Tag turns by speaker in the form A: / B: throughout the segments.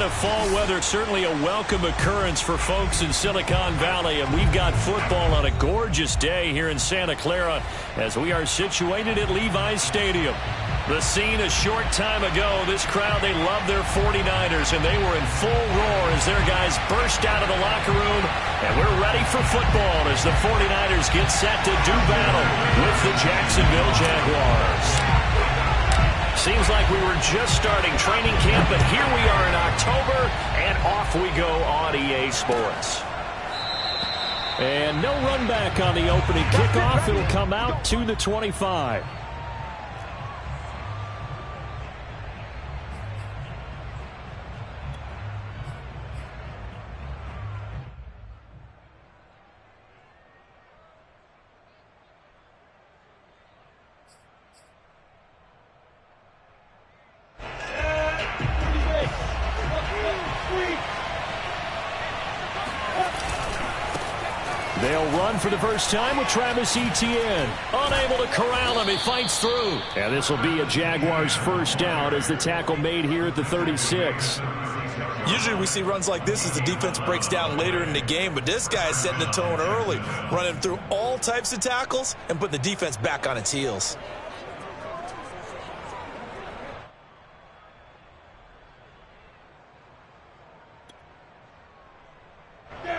A: of fall weather, certainly a welcome occurrence for folks in Silicon Valley, and we've got football on a gorgeous day here in Santa Clara as we are situated at Levi's Stadium. The scene a short time ago, this crowd, they love their 49ers, and they were in full roar as their guys burst out of the locker room, and we're ready for football as the 49ers get set to do battle with the Jacksonville Jaguars. Seems like we were just starting training camp, but here we are in October, and off we go on EA Sports. And no run back on the opening kickoff. It'll come out to the 25. They'll run for the first time with Travis Etienne. Unable to corral him. He fights through. And this will be a Jaguars first down as the tackle made here at the 36.
B: Usually we see runs like this as the defense breaks down later in the game, but this guy is setting the tone early, running through all types of tackles and putting the defense back on its heels.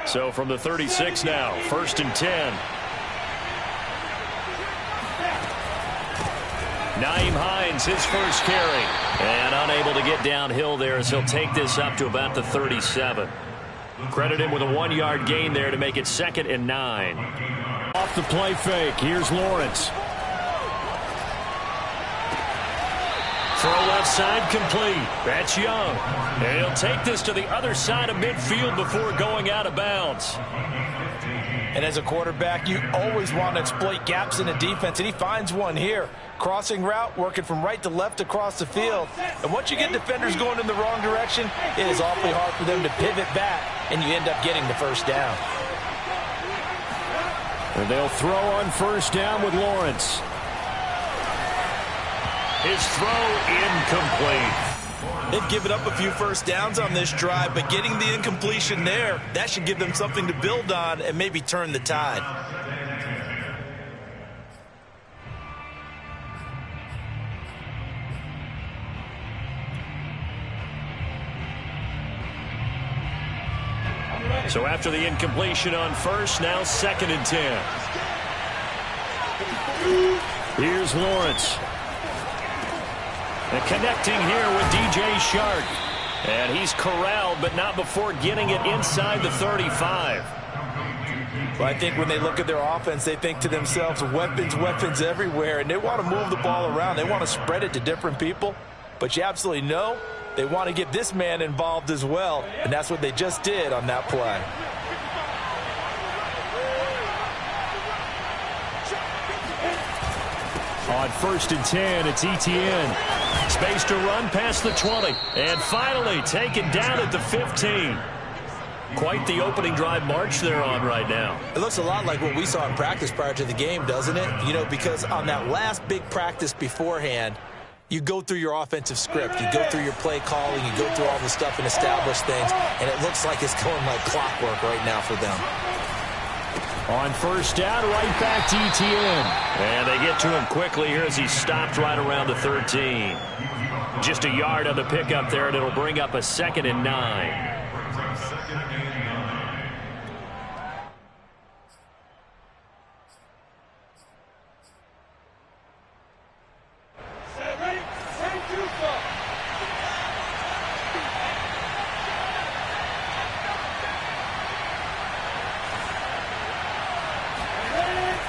A: So from the 36 now, 1st and 10. Nyheim Hines, his first carry. And unable to get downhill there as he'll take this up to about the 37. Credit him with a 1-yard gain there to make it 2nd and 9. Off the play fake, here's Lawrence. Throw left side complete. That's Young. And he'll take this to the other side of midfield before going out of bounds.
B: And as a quarterback, you always want to exploit gaps in the defense, and he finds one here. Crossing route, working from right to left across the field. And once you get defenders going in the wrong direction, it is awfully hard for them to pivot back, and you end up getting the first down.
A: And they'll throw on first down with Lawrence. His throw incomplete.
B: They've given up a few first downs on this drive, but getting the incompletion there, that should give them something to build on and maybe turn the tide.
A: So after the incompletion on first, now 2nd and 10. Here's Lawrence. And connecting here with DJ Shark. And he's corralled, but not before getting it inside the 35.
B: Well, I think when they look at their offense, they think to themselves, weapons, weapons everywhere, and they want to move the ball around. They want to spread it to different people. But you absolutely know they want to get this man involved as well, and that's what they just did on that play.
A: On 1st and 10, it's Etienne. Space to run past the 20. And finally taken down at the 15. Quite the opening drive march they're on right now.
B: It looks a lot like what we saw in practice prior to the game, doesn't it? You know, because on that last big practice beforehand, you go through your offensive script. You go through your play calling. You go through all the stuff and establish things. And it looks like it's going like clockwork right now for them.
A: On first down, right back to Etienne. And they get to him quickly here as he stopped right around the 13. Just a yard on the pickup there, and it'll bring up a 2nd and 9.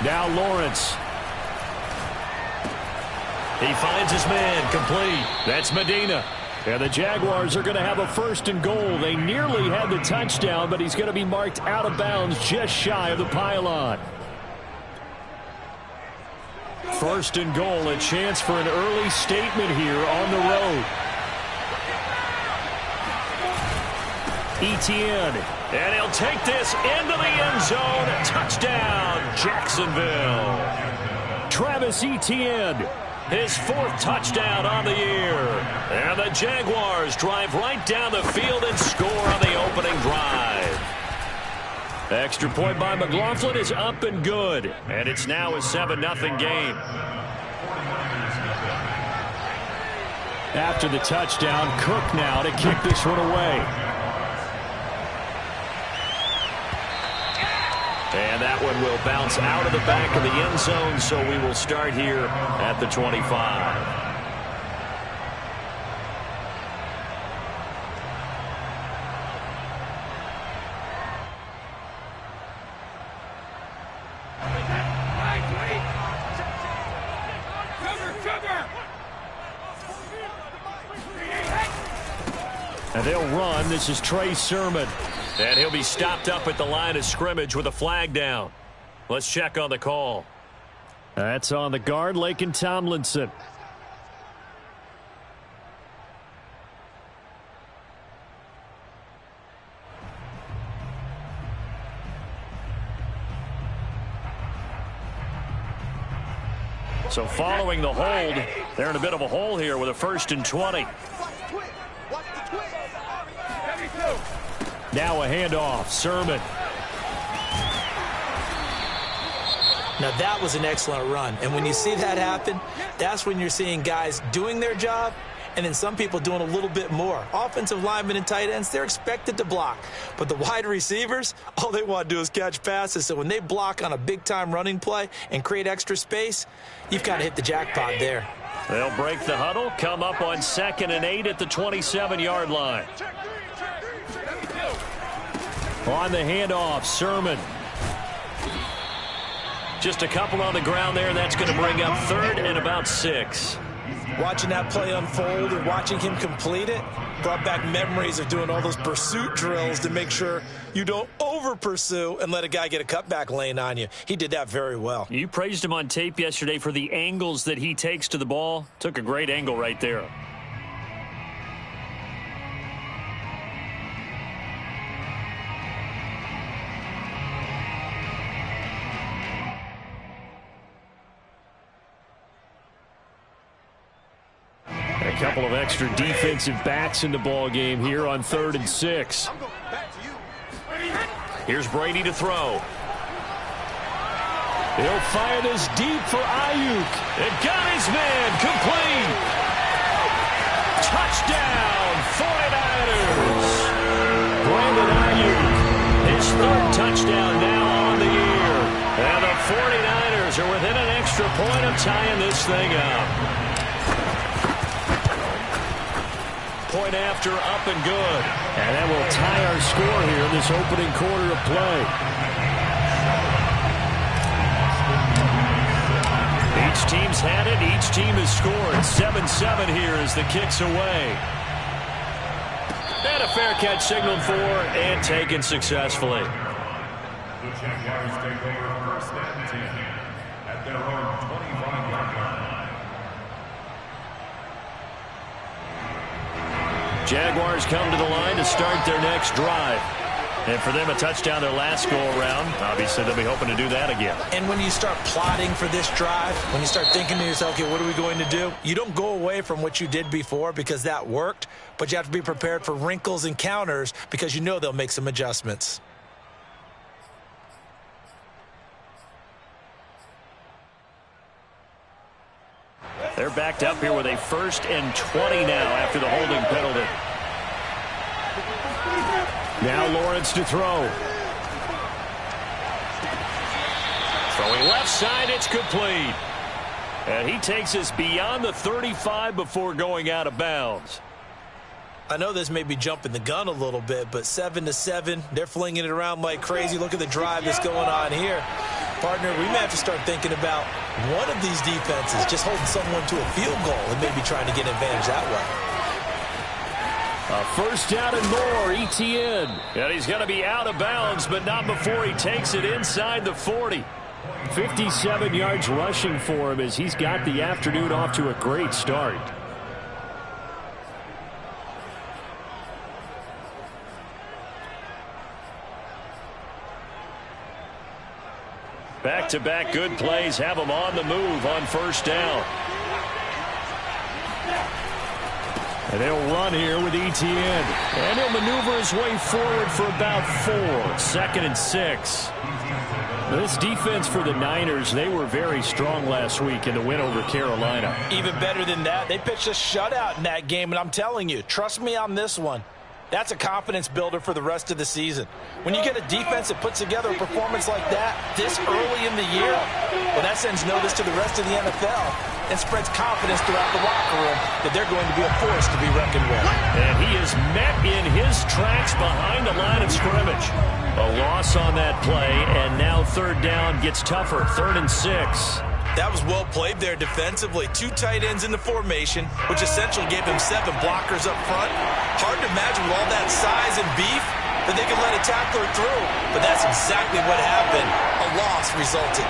A: Now Lawrence. He finds his man, complete. That's Medina. And the Jaguars are going to have a 1st and goal. They nearly had the touchdown, but he's going to be marked out of bounds just shy of the pylon. 1st and goal, a chance for an early statement here on the road. Etienne. And he'll take this into the end zone. Touchdown, Jacksonville. Travis Etienne. His 4th touchdown on the year. And the Jaguars drive right down the field and score on the opening drive. Extra point by McLaughlin is up and good. And it's now a 7-0 game. After the touchdown, Cook now to kick this one away. And that one will bounce out of the back of the end zone, so we will start here at the 25. And they'll run. This is Trey Sermon. And he'll be stopped up at the line of scrimmage with a flag down. Let's check on the call. That's on the guard, Laken Tomlinson. So following the hold, they're in a bit of a hole here with a 1st and 20. Now a handoff. Sermon.
B: Now that was an excellent run. And when you see that happen, that's when you're seeing guys doing their job and then some people doing a little bit more. Offensive linemen and tight ends, they're expected to block. But the wide receivers, all they want to do is catch passes. So when they block on a big-time running play and create extra space, you've got to hit the jackpot there.
A: They'll break the huddle, come up on 2nd and 8 at the 27-yard line. On the handoff, Sermon. Just a couple on the ground there, and that's going to bring up 3rd and about 6.
B: Watching that play unfold and watching him complete it brought back memories of doing all those pursuit drills to make sure you don't over-pursue and let a guy get a cutback lane on you. He did that very well.
A: You praised him on tape yesterday for the angles that he takes to the ball. Took a great angle right there. A couple of extra defensive backs in the ball game here on 3rd and 6. Here's Brady to throw. He'll fire this deep for Ayuk. It got his man complete. Touchdown, 49ers. Brandon Ayuk, his 3rd touchdown now on the year. And the 49ers are within an extra point of tying this thing up. Point after, up and good. And that will tie our score here in this opening quarter of play. Each team's had it. Each team has scored. 7-7 here as the kick's away. And a fair catch signaled for and taken successfully.
C: The Jaguars take over 1st and 10 at their own 25-yard line.
A: Jaguars come to the line to start their next drive. And for them, a touchdown their last go-around. Obviously, they'll be hoping to do that again.
B: And when you start plotting for this drive, when you start thinking to yourself, okay, what are we going to do? You don't go away from what you did before because that worked, but you have to be prepared for wrinkles and counters because you know they'll make some adjustments.
A: They're backed up here with a 1st and 20 now after the holding penalty. Now Lawrence to throw. Throwing left side, it's complete. And he takes us beyond the 35 before going out of bounds.
B: I know this may be jumping the gun a little bit, but 7-7, they're flinging it around like crazy. Look at the drive that's going on here. Partner, we may have to start thinking about one of these defenses just holding someone to a field goal and maybe trying to get advantage that way.
A: A 1st down and more, ETN. And he's going to be out of bounds, but not before he takes it inside the 40. 57 yards rushing for him as he's got the afternoon off to a great start. Back-to-back good plays have him on the move on 1st down. And they'll run here with Etienne. And he'll maneuver his way forward for about 4. 2nd and 6. This defense for the Niners, they were very strong last week in the win over Carolina.
B: Even better than that, they pitched a shutout in that game, and I'm telling you, trust me on this one. That's a confidence builder for the rest of the season. When you get a defense that puts together a performance like that this early in the year, well, that sends notice to the rest of the NFL and spreads confidence throughout the locker room that they're going to be a force to be reckoned with.
A: And he is met in his tracks behind the line of scrimmage. A loss on that play, and now 3rd down gets tougher. 3rd and 6.
B: That was well played there defensively. 2 tight ends in the formation, which essentially gave them 7 blockers up front. Hard to imagine with all that size and beef that they could let a tackler through. But that's exactly what happened. A loss resulted.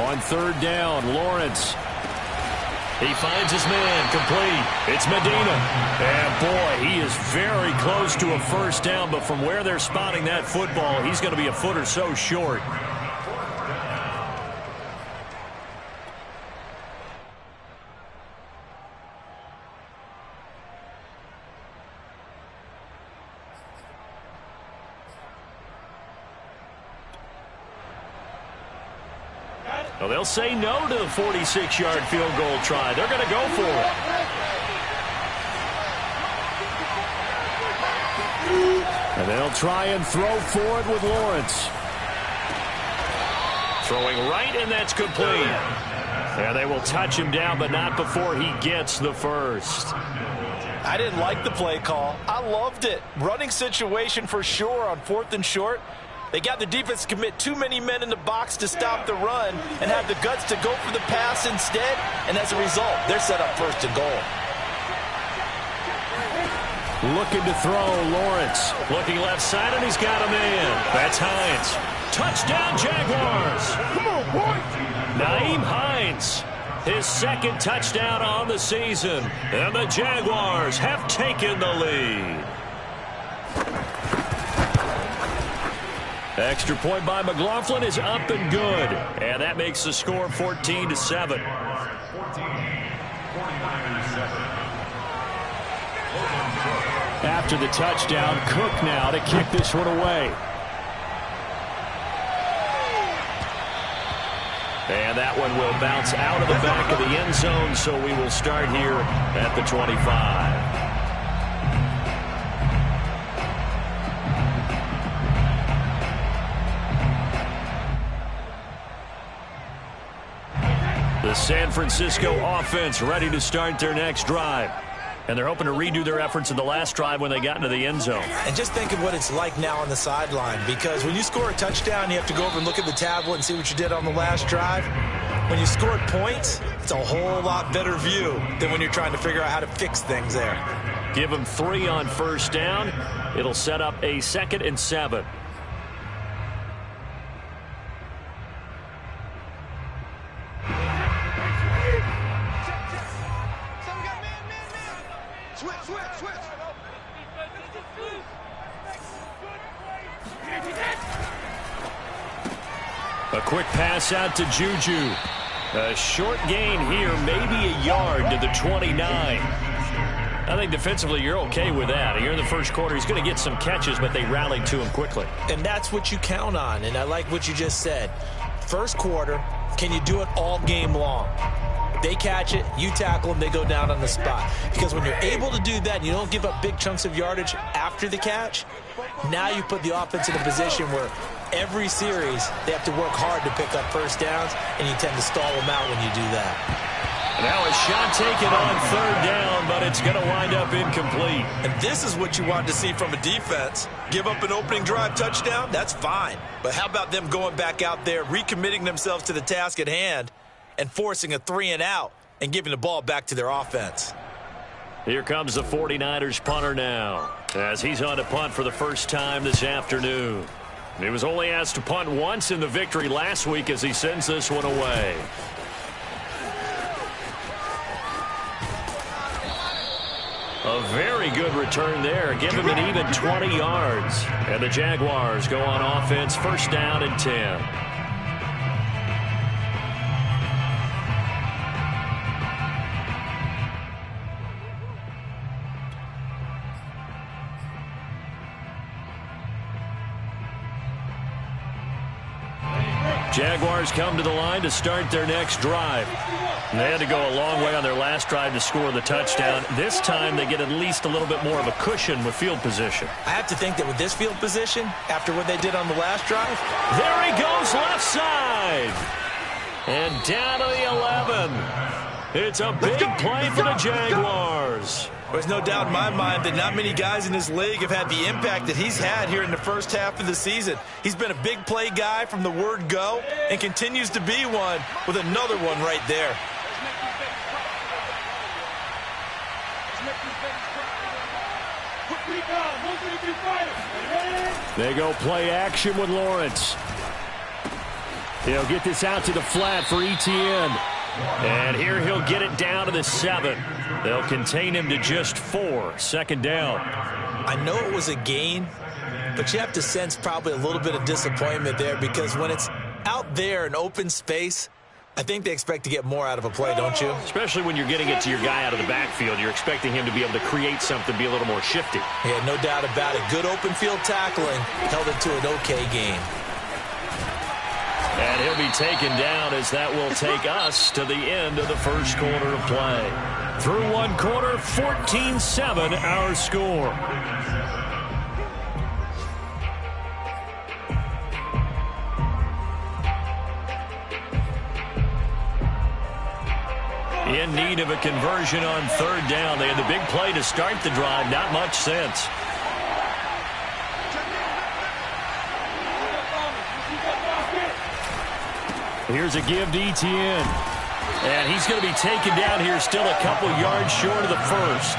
A: On 3rd down, Lawrence. He finds his man, complete. It's Medina. And boy, he is very close to a 1st down, but from where they're spotting that football, he's going to be a foot or so short. Well, they'll say no to the 46-yard field goal try. They're going to go for it. And they'll try and throw for it with Lawrence. Throwing right, and that's complete. And they will touch him down, but not before he gets the 1st.
B: I didn't like the play call. I loved it. Running situation for sure on 4th and short. They got the defense to commit too many men in the box to stop the run and have the guts to go for the pass instead. And as a result, they're set up 1st and goal.
A: Looking to throw, Lawrence. Looking left side, and he's got a man. That's Hines. Touchdown, Jaguars. Come on, boy. Nyheim Hines. His 2nd touchdown on the season. And the Jaguars have taken the lead. Extra point by McLaughlin is up and good. And that makes the score 14-7. After the touchdown, Cook now to kick this one away. And that one will bounce out of the back of the end zone, so we will start here at the 25. The San Francisco offense ready to start their next drive. And they're hoping to redo their efforts in the last drive when they got into the end zone.
B: And just think of what it's like now on the sideline, because when you score a touchdown, you have to go over and look at the tablet and see what you did on the last drive. When you scored points, it's a whole lot better view than when you're trying to figure out how to fix things there.
A: Give them 3 on 1st down. It'll set up a 2nd and 7. A quick pass out to Juju. A short gain here, maybe a yard to the 29. I think defensively you're okay with that. Here in the 1st quarter, he's going to get some catches, but they rallied to him quickly.
B: And that's what you count on, and I like what you just said. 1st quarter, can you do it all game long? They catch it, you tackle them, they go down on the spot. Because when you're able to do that and you don't give up big chunks of yardage after the catch, now you put the offense in a position where every series they have to work hard to pick up 1st downs, and you tend to stall them out when you do that.
A: Now a shot taken on 3rd down, but it's going to wind up incomplete.
B: And this is what you want to see from a defense. Give up an opening drive touchdown, that's fine. But how about them going back out there, recommitting themselves to the task at hand, and forcing a 3-and-out and giving the ball back to their offense.
A: Here comes the 49ers punter now, as he's on to punt for the first time this afternoon. He was only asked to punt once in the victory last week as he sends this one away. A very good return there. Give him an even 20 yards. And the Jaguars go on offense, 1st down and 10. Jaguars come to the line to start their next drive. And they had to go a long way on their last drive to score the touchdown. This time they get at least a little bit more of a cushion with field position.
B: I have to think that with this field position, after what they did on the last drive.
A: There he goes, left side. And down to the 11. It's a big play for the Jaguars.
B: There's no doubt in my mind that not many guys in this league have had the impact that he's had here in the first half of the season. He's been a big play guy from the word go and continues to be one with another one right there.
A: They go play action with Lawrence. He'll get this out to the flat for Etienne. And here he'll get it down to the 7. They'll contain him to just 4. Second down.
B: I know it was a gain, but you have to sense probably a little bit of disappointment there because when it's out there in open space, I think they expect to get more out of a play, don't you?
A: Especially when you're getting it to your guy out of the backfield. You're expecting him to be able to create something, be a little more shifty.
B: Yeah, no doubt about it. Good open field tackling held it to an okay gain.
A: And he'll be taken down as that will take us to the end of the first quarter of play. Through one quarter, 14-7 our score. In need of a conversion on third down. They had the big play to start the drive. Not much sense. Here's a give to Etienne. And he's going to be taken down here still a couple yards short of the first.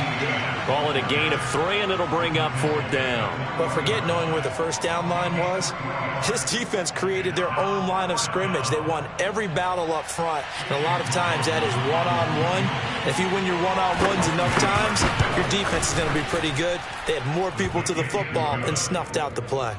A: Call it a gain of 3, and it'll bring up fourth down.
B: But forget knowing where the first down line was. This defense created their own line of scrimmage. They won every battle up front. And a lot of times that is one-on-one. If you win your one-on-ones enough times, your defense is going to be pretty good. They had more people to the football and snuffed out the play.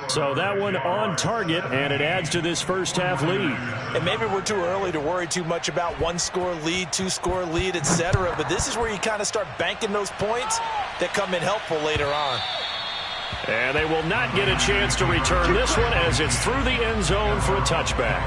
A: So that one on target, and it adds to this first half lead.
B: And maybe we're too early to worry too much about one-score lead, two-score lead, etc. But this is where you kind of start banking those points that come in helpful later on.
A: And they will not get a chance to return this one as it's through the end zone for a touchback.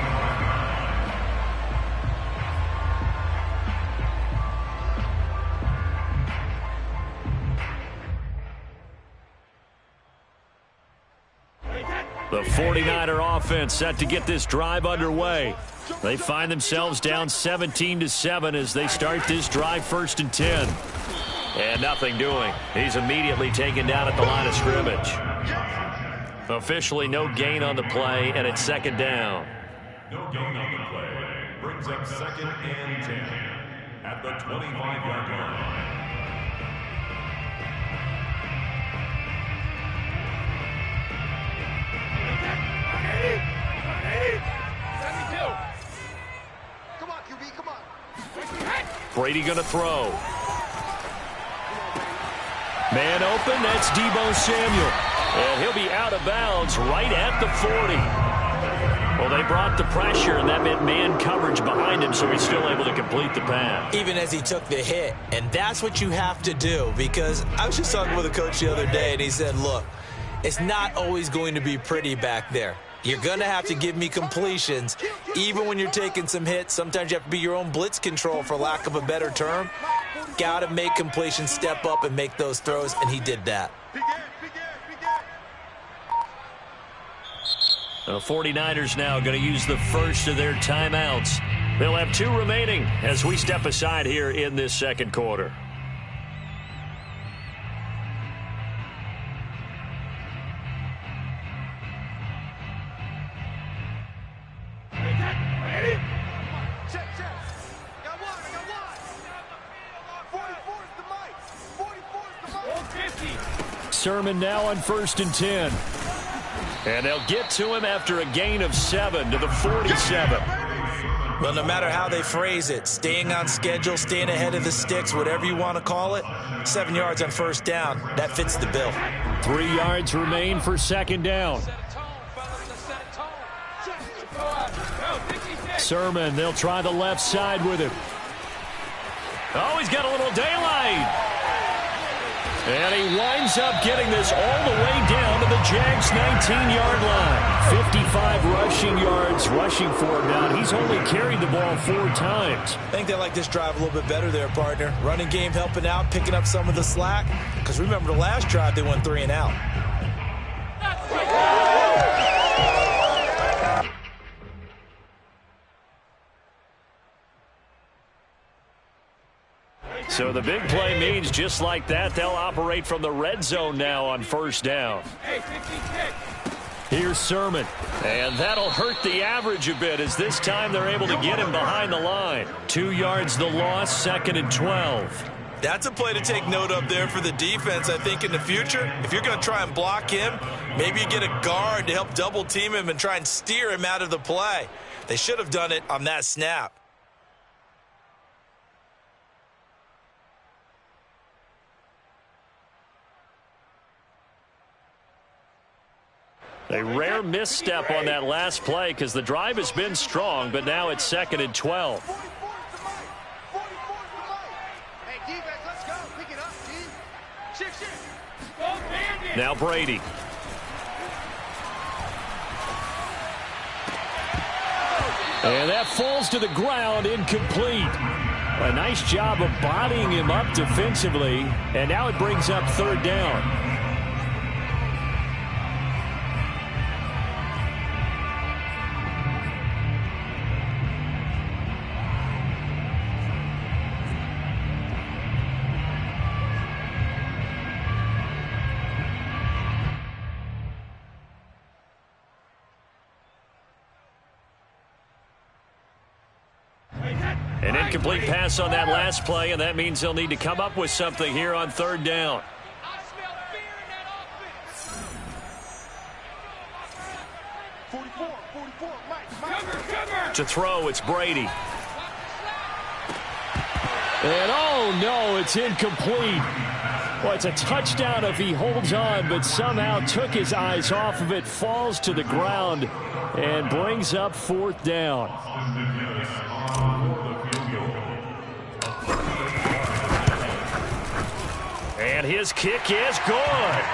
A: The 49er offense set to get this drive underway. They find themselves down 17-7 as they start this drive first and 10. And nothing doing. He's immediately taken down at the line of scrimmage. Officially no gain on the play, and it's second down.
C: No gain on the play. Brings up second and 10 at the 25-yard line.
D: Come on, QB, come on.
A: Brady going to throw. Man open, that's Deebo Samuel. And he'll be out of bounds right at the 40. Well, they brought the pressure, and that meant man coverage behind him, so he's still able to complete the pass.
B: Even as he took the hit, and that's what you have to do, because I was just talking with a coach the other day, and he said, look, it's not always going to be pretty back there. You're going to have to give me completions, even when you're taking some hits. Sometimes you have to be your own blitz control, for lack of a better term. Got to make completions, step up, and make those throws, and he did that.
A: The 49ers now going to use the first of their timeouts. They'll have 2 remaining as we step aside here in this second quarter. Sermon now on first and 10. And they'll get to him after a gain of 7 to the 47.
B: Well, no matter how they phrase it, staying on schedule, staying ahead of the sticks, whatever you want to call it, 7 yards on first down, that fits the bill.
A: 3 yards remain for second down. Sermon, they'll try the left side with him. Oh, he's got a little daylight. And he winds up getting this all the way down to the Jags' 19-yard line. 55 rushing yards rushing for him now. He's only carried the ball 4 times.
B: I think they like this drive a little bit better there, partner. Running game helping out, picking up some of the slack. Because remember the last drive, they went 3 and out.
A: So the big play means just like that, they'll operate from the red zone now on first down. Here's Sermon. And that'll hurt the average a bit as this time they're able to get him behind the line. 2 yards the loss, 2nd and 12.
B: That's a play to take note of there for the defense, I think, in the future. If you're going to try and block him, maybe you get a guard to help double team him and try and steer him out of the play. They should have done it on that snap.
A: A rare misstep on that last play because the drive has been strong, but now it's 2nd and 12.
D: Hey, defense, let's go. Pick it up, team. Shift.
A: Now Brady. And that falls to the ground, incomplete. A nice job of bodying him up defensively, and now it brings up 3rd down. An incomplete pass on that last play, and that means they'll need to come up with something here on 3rd down. To throw, it's Brady. And oh no, it's incomplete. Well, it's a touchdown if he holds on, but somehow took his eyes off of it, falls to the ground, and brings up 4th down. And his kick is good.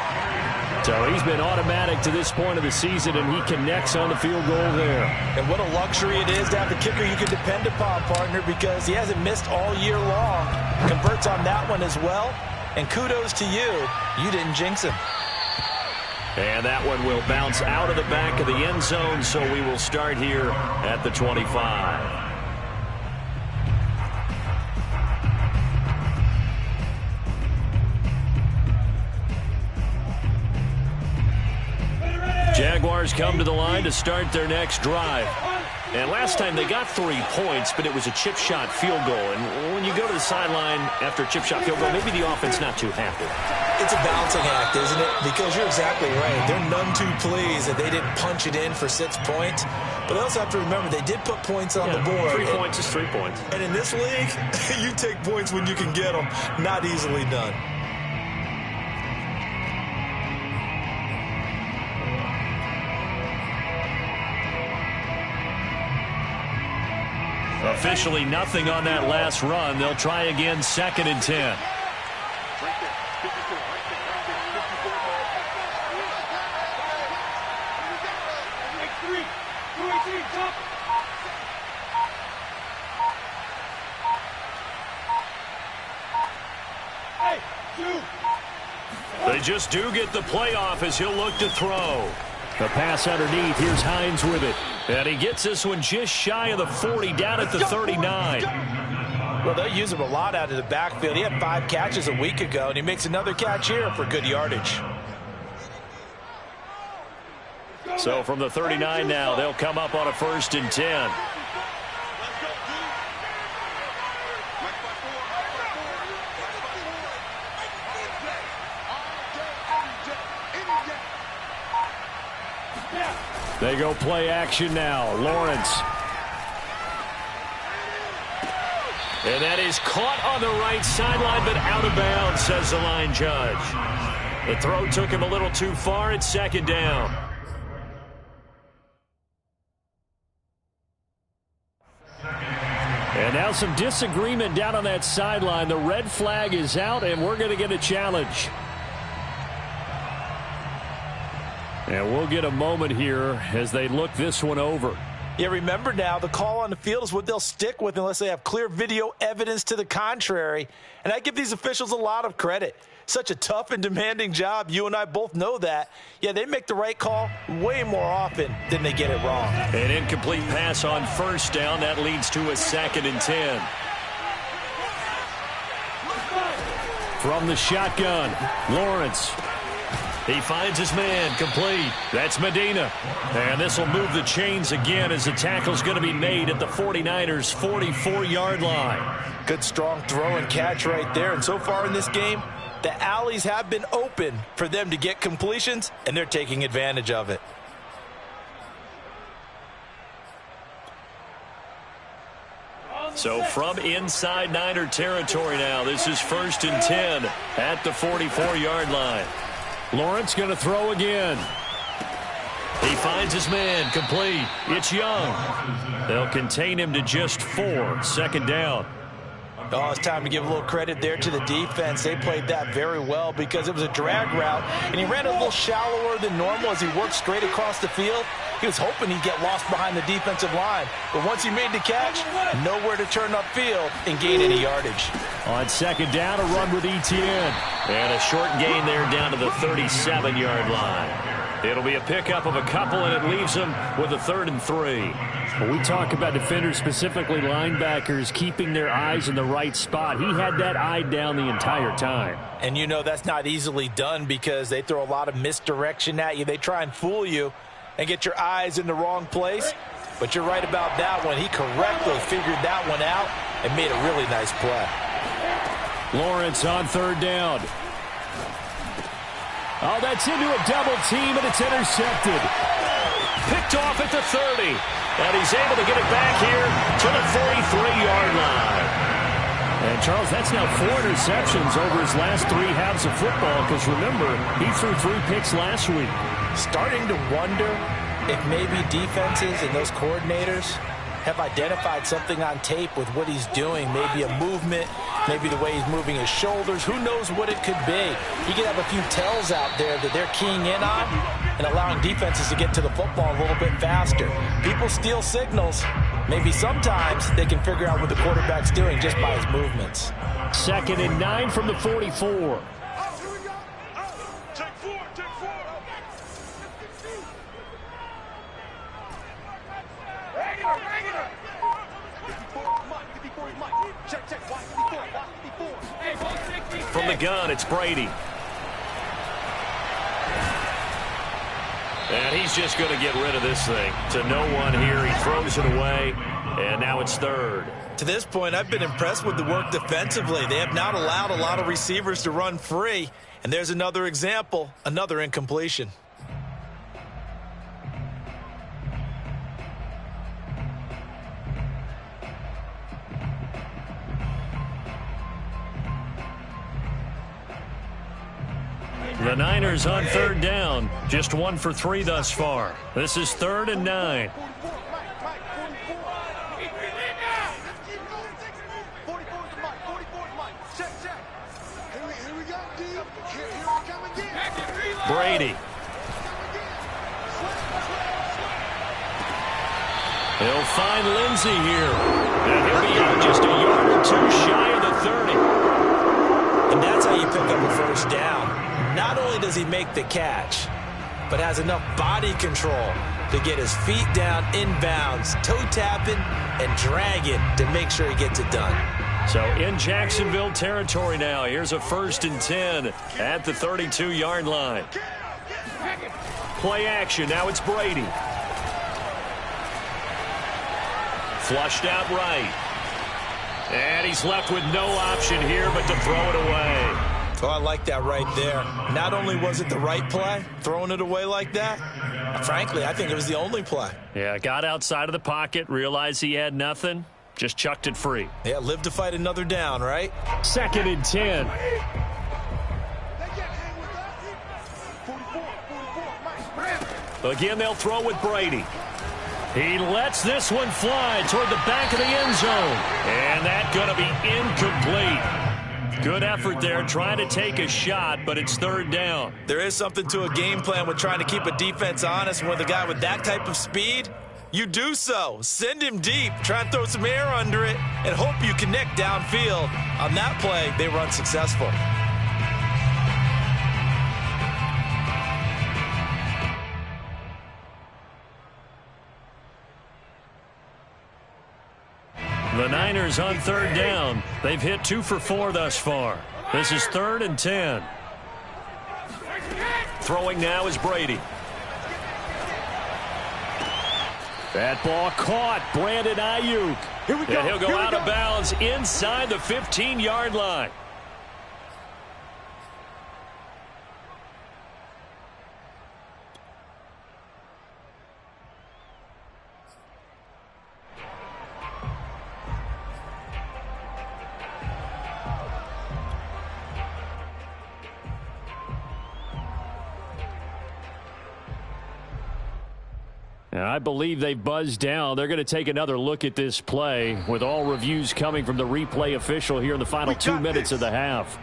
A: So he's been automatic to this point of the season, and he connects on the field goal there.
B: And what a luxury it is to have a kicker you can depend upon, partner, because he hasn't missed all year long. Converts on that one as well. And kudos to you. You didn't jinx him.
A: And that one will bounce out of the back of the end zone, so we will start here at the 25. Jaguars come to the line to start their next drive. And last time they got 3 points, but it was a chip shot field goal. And when you go to the sideline after a chip shot field goal, maybe the offense not too happy.
B: It's a balancing act, isn't it? Because you're exactly right. They're none too pleased that they didn't punch it in for 6 points. But they also have to remember they did put points on the board.
A: 3 points is 3 points.
B: And in this league, you take points when you can get them. Not easily done.
A: Officially nothing on that last run. They'll try again, 2nd and 10. They just do get the playoff as he'll look to throw. The pass underneath. Here's Hines with it. And he gets this one just shy of the 40, down at the 39.
B: Well, they'll use him a lot out of the backfield. He had 5 catches a week ago, and he makes another catch here for good yardage.
A: So from the 39 now, they'll come up on a 1st and 10. They go play action now. Lawrence. And that is caught on the right sideline, but out of bounds, says the line judge. The throw took him a little too far. It's 2nd down. And now some disagreement down on that sideline. The red flag is out, and we're going to get a challenge. And we'll get a moment here as they look this one over.
B: Yeah, remember now, the call on the field is what they'll stick with unless they have clear video evidence to the contrary. And I give these officials a lot of credit. Such a tough and demanding job. You and I both know that. Yeah, they make the right call way more often than they get it wrong.
A: An incomplete pass on first down. That leads to a 2nd and 10. From the shotgun, Lawrence. He finds his man, complete. That's Medina. And this will move the chains again as the tackle's going to be made at the 49ers' 44-yard line.
B: Good strong throw and catch right there. And so far in this game, the alleys have been open for them to get completions, and they're taking advantage of it.
A: So from inside Niner territory now, this is 1st and 10 at the 44-yard line. Lawrence going to throw again. He finds his man, complete. It's Young. They'll contain him to just 4, 2nd down.
B: Oh, it's time to give a little credit there to the defense. They played that very well because it was a drag route, and he ran a little shallower than normal as he worked straight across the field. He was hoping he'd get lost behind the defensive line. But once he made the catch, nowhere to turn upfield and gain any yardage.
A: On 2nd down, a run with Etienne. And a short gain there down to the 37-yard line. It'll be a pickup of a couple, and it leaves them with a 3rd and 3.
E: When we talk about defenders, specifically linebackers, keeping their eyes in the right spot, he had that eye down the entire time.
B: And you know that's not easily done because they throw a lot of misdirection at you. They try and fool you and get your eyes in the wrong place. But you're right about that one. He correctly figured that one out and made a really nice play.
A: Lawrence on 3rd down. Oh, that's into a double team, and it's intercepted. Picked off at the 30. And he's able to get it back here to the 43-yard line. And, Charles, that's now 4 interceptions over his last 3 halves of football because, remember, he threw 3 picks last week.
B: Starting to wonder if maybe defenses and those coordinators have identified something on tape with what he's doing. Maybe a movement, maybe the way he's moving his shoulders. Who knows what it could be? He could have a few tells out there that they're keying in on and allowing defenses to get to the football a little bit faster. People steal signals. Maybe sometimes they can figure out what the quarterback's doing just by his movements.
A: 2nd and 9 from the 44. From the gun, it's Brady. And he's just going to get rid of this thing. To no one here, he throws it away, and now it's 3rd.
B: To this point, I've been impressed with the work defensively. They have not allowed a lot of receivers to run free. And there's another example, another incompletion.
A: The Niners on 3rd down. Just 1 for 3 thus far. This is 3rd and 9. Brady. He'll find Lindsey here. And he'll be out just a yard or 2 shy of the 30.
B: And that's how you pick up a 1st down. Not only does he make the catch, but has enough body control to get his feet down inbounds, toe tapping, and dragging to make sure he gets it done.
A: So in Jacksonville territory now, here's a 1st and 10 at the 32-yard line. Play action, now it's Brady. Flushed out right. And he's left with no option here but to throw it away.
B: Oh, I like that right there. Not only was it the right play, throwing it away like that, frankly, I think it was the only play.
A: Yeah, got outside of the pocket, realized he had nothing, just chucked it free.
B: Yeah, live to fight another down, right?
A: 2nd and 10. Again, they'll throw with Brady. He lets this one fly toward the back of the end zone. And that's going to be incomplete. Good effort there, trying to take a shot, but it's third down.
B: There is something to a game plan with trying to keep a defense honest. With a guy with that type of speed, you do so. Send him deep, try and throw some air under it, and hope you connect downfield. On that play, they were unsuccessful.
A: The Niners on third down. They've hit 2 for 4 thus far. This is 3rd and 10. Throwing now is Brady.
E: That ball caught. Brandon Ayuk.
D: Here we go.
A: And he'll go out of bounds inside the 15-yard line.
E: And I believe they buzzed down. They're going to take another look at this play with all reviews coming from the replay official here in the final 2 minutes of the half.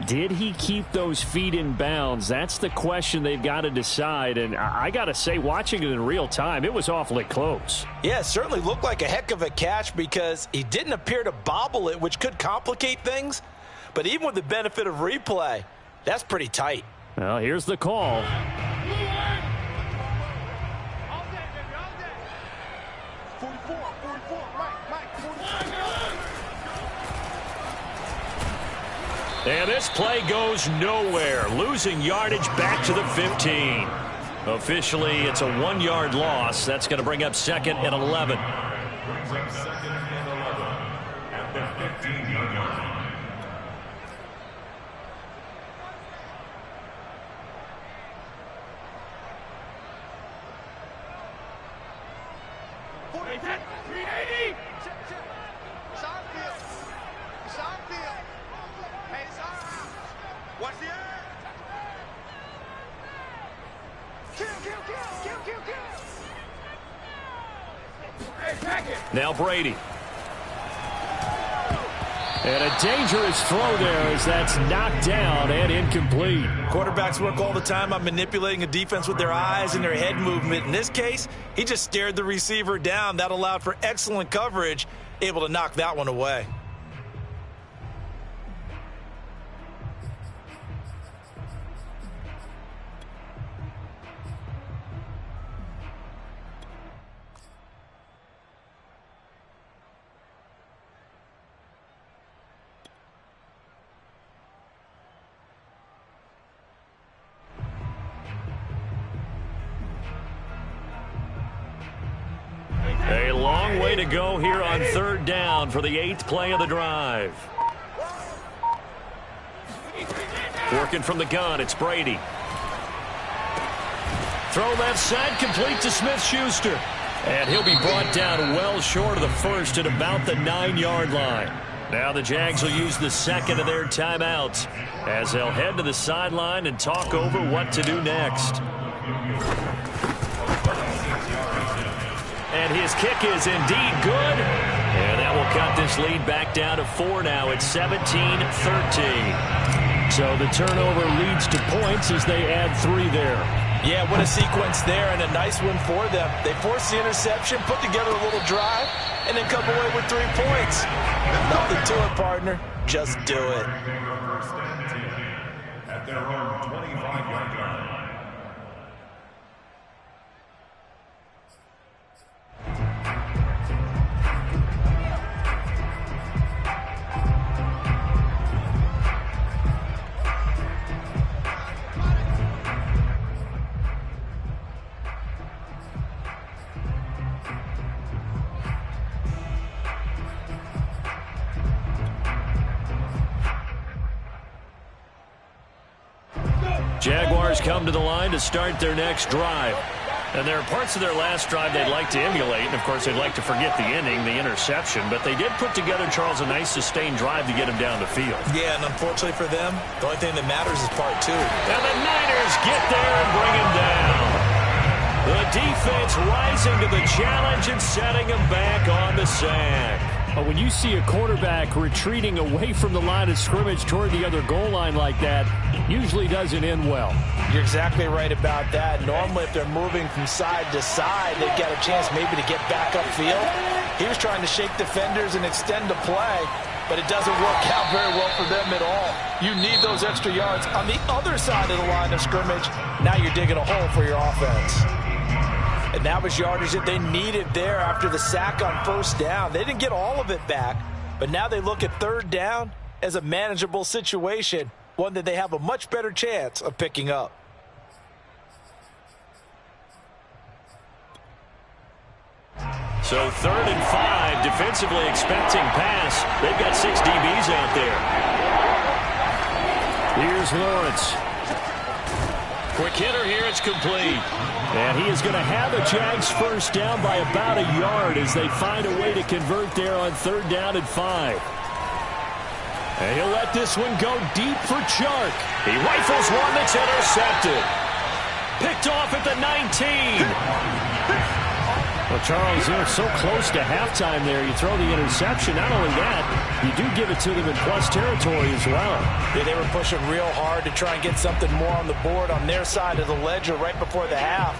E: Did he keep those feet in bounds? That's the question they've got to decide. And I got to say, watching it in real time, it was awfully close.
B: Yeah, it certainly looked like a heck of a catch because he didn't appear to bobble it, which could complicate things. But even with the benefit of replay, that's pretty tight.
E: Well, here's the call.
A: And this play goes nowhere. Losing yardage back to the 15. Officially, it's a 1-yard loss. That's going to bring up 2nd and 11.
C: Brings up 2nd and 11 at the 15-yard line.
A: Now Brady.
E: And a dangerous throw there as that's knocked down and incomplete.
B: Quarterbacks work all the time on manipulating a defense with their eyes and their head movement. In this case, he just stared the receiver down. That allowed for excellent coverage, able to knock that one away.
A: A long way to go here on third down for the 8th play of the drive. Working from the gun, it's Brady. Throw left side, complete to Smith-Schuster. And he'll be brought down well short of the first at about the 9-yard line. Now the Jags will use the second of their timeouts as they'll head to the sideline and talk over what to do next. And his kick is indeed good. And that will cut this lead back down to 4 now. It's 17-13.
E: So the turnover leads to points as they add 3 there.
B: Yeah, what a sequence there, and a nice one for them. They forced the interception, put together a little drive, and then come away with 3 points. Nothing to it, partner. Just do it.
C: First and 10 at their own 25-yard line.
A: Jaguars come to the line to start their next drive. And there are parts of their last drive they'd like to emulate. And, of course, they'd like to forget the inning, the interception. But they did put together, Charles, a nice sustained drive to get him down the field.
B: Yeah, and unfortunately for them, the only thing that matters is part 2.
A: And the Niners get there and bring him down. The defense rising to the challenge and setting him back on the sack.
E: When you see a quarterback retreating away from the line of scrimmage toward the other goal line like that, usually doesn't end well.
B: You're exactly right about that. Normally, if they're moving from side to side, they've got a chance maybe to get back upfield. He was trying to shake defenders and extend the play, but it doesn't work out very well for them at all. You need those extra yards on the other side of the line of scrimmage. Now you're digging a hole for your offense. And that was yardage that they needed there after the sack on first down. They didn't get all of it back, but now they look at third down as a manageable situation, one that they have a much better chance of picking up.
A: So 3rd and 5, defensively expecting pass. They've got 6 DBs out there.
E: Here's Lawrence.
A: Quick hitter here, it's complete.
E: And he is going to have a Jags first down by about a yard as they find a way to convert there on 3rd down and 5. And he'll let this one go deep for Chark.
A: He rifles one that's intercepted. Picked off at the 19.
E: Well, Charles, they're so close to halftime there. You throw the interception. Not only that, you do give it to them in plus territory as well.
B: Yeah, they were pushing real hard to try and get something more on the board on their side of the ledger right before the half.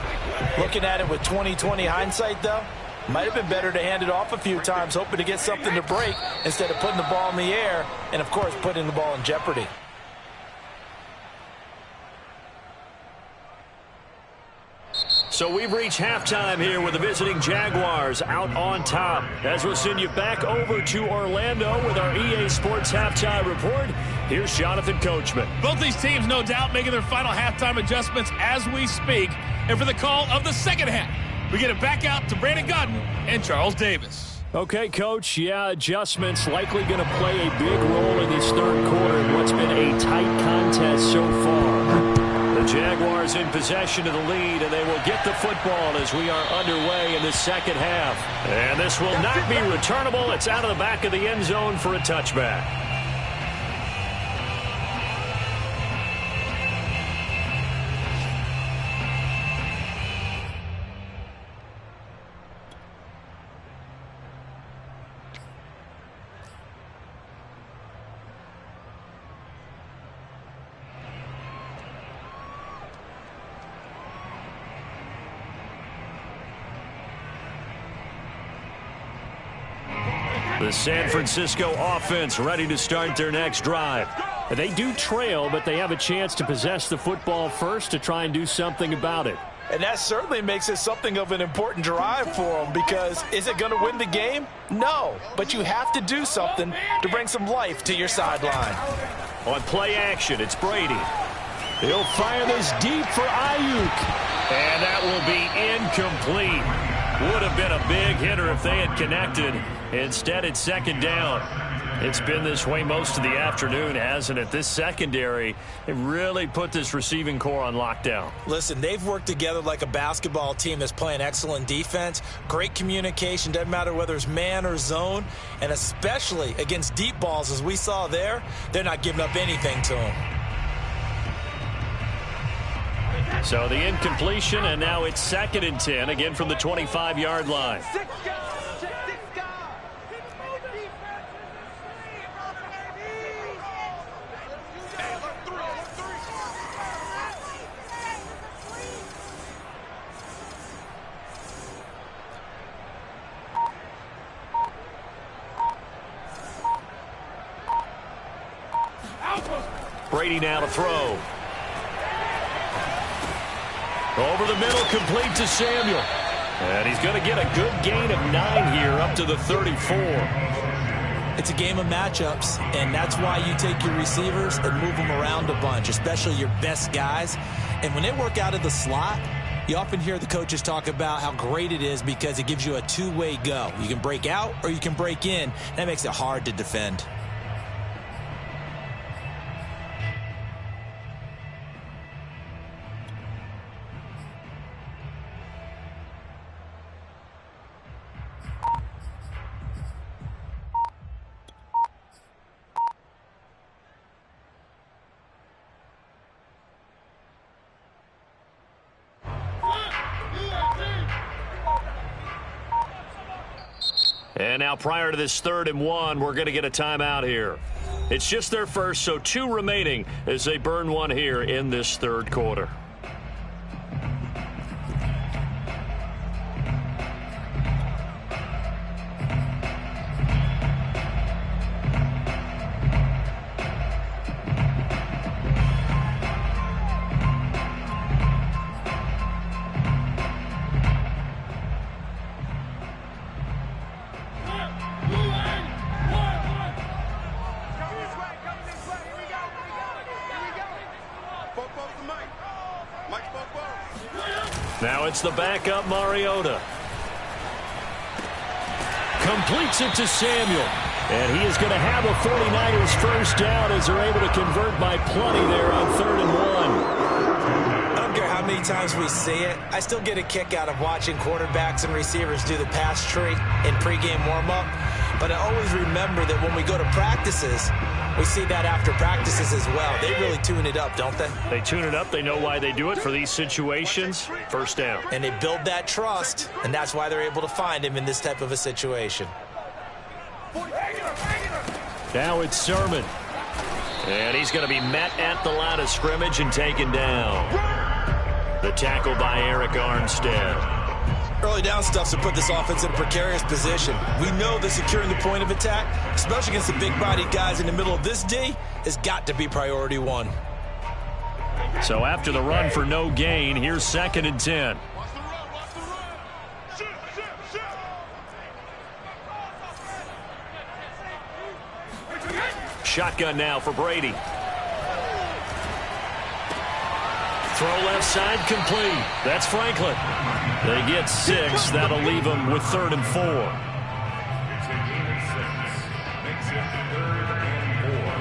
B: Looking at it with 20/20 hindsight, though, might have been better to hand it off a few times, hoping to get something to break instead of putting the ball in the air and, of course, putting the ball in jeopardy.
A: So we've reached halftime here with the visiting Jaguars out on top. As we'll send you back over to Orlando with our EA Sports Halftime Report, here's Jonathan Coachman.
F: Both these teams, no doubt, making their final halftime adjustments as we speak. And for the call of the second half, we get it back out to Brandon Godden and Charles Davis.
E: Okay, Coach, yeah, adjustments likely going to play a big role in this third quarter in what's been a tight contest so far.
A: The Jaguars in possession of the lead, and they will get the football as we are underway in the second half. And this will not be returnable. It's out of the back of the end zone for a touchback. The San Francisco offense ready to start their next drive.
E: They do trail, but they have a chance to possess the football first to try and do something about it.
B: And that certainly makes it something of an important drive for them, because is it going to win the game? No, but you have to do something to bring some life to your sideline.
A: On play action, it's Brady.
E: He'll fire this deep for Ayuk.
A: And that will be incomplete. Would have been a big hitter if they had connected. Instead, it's second down. It's been this way most of the afternoon, hasn't it? This secondary, it really put this receiving core on lockdown.
B: Listen, they've worked together like a basketball team that's playing excellent defense. Great communication, doesn't matter whether it's man or zone. And especially against deep balls, as we saw there, they're not giving up anything to them.
A: So the incompletion, and now it's 2nd and 10, again from the 25-yard line. Brady now to throw. Over the middle, complete to Samuel. And he's going to get a good gain of 9 here, up to the 34.
B: It's a game of matchups, and that's why you take your receivers and move them around a bunch, especially your best guys. And when they work out of the slot, you often hear the coaches talk about how great it is because it gives you a two-way go. You can break out or you can break in. That makes it hard to defend.
A: And now prior to this 3rd and 1, we're going to get a timeout here. It's just their first, so 2 remaining as they burn one here in this 3rd quarter. Now it's the backup Mariota. Completes it to Samuel. And he is going to have a 49ers first down as they're able to convert by plenty there on 3rd and 1.
B: I don't care how many times we see it. I still get a kick out of watching quarterbacks and receivers do the pass tree in pregame warm-up. But I always remember that when we go to practices, we see that after practices as well. They really tune it up, don't they?
A: They tune it up. They know why they do it for these situations. First down.
B: And they build that trust, and that's why they're able to find him in this type of a situation.
A: Now it's Sermon. And he's going to be met at the line of scrimmage and taken down. The tackle by Eric Armstead.
B: Early down stuffs to put this offense in a precarious position. We know that securing the point of attack, especially against the big-bodied guys in the middle of this D, has got to be priority 1.
A: So after the run for no gain, here's 2nd and 10. Shotgun now for Brady. Throw left side complete. That's Franklin. They get 6. That'll leave them with 3rd and 4.
C: It's a gain of 6. Makes it 3rd and 4.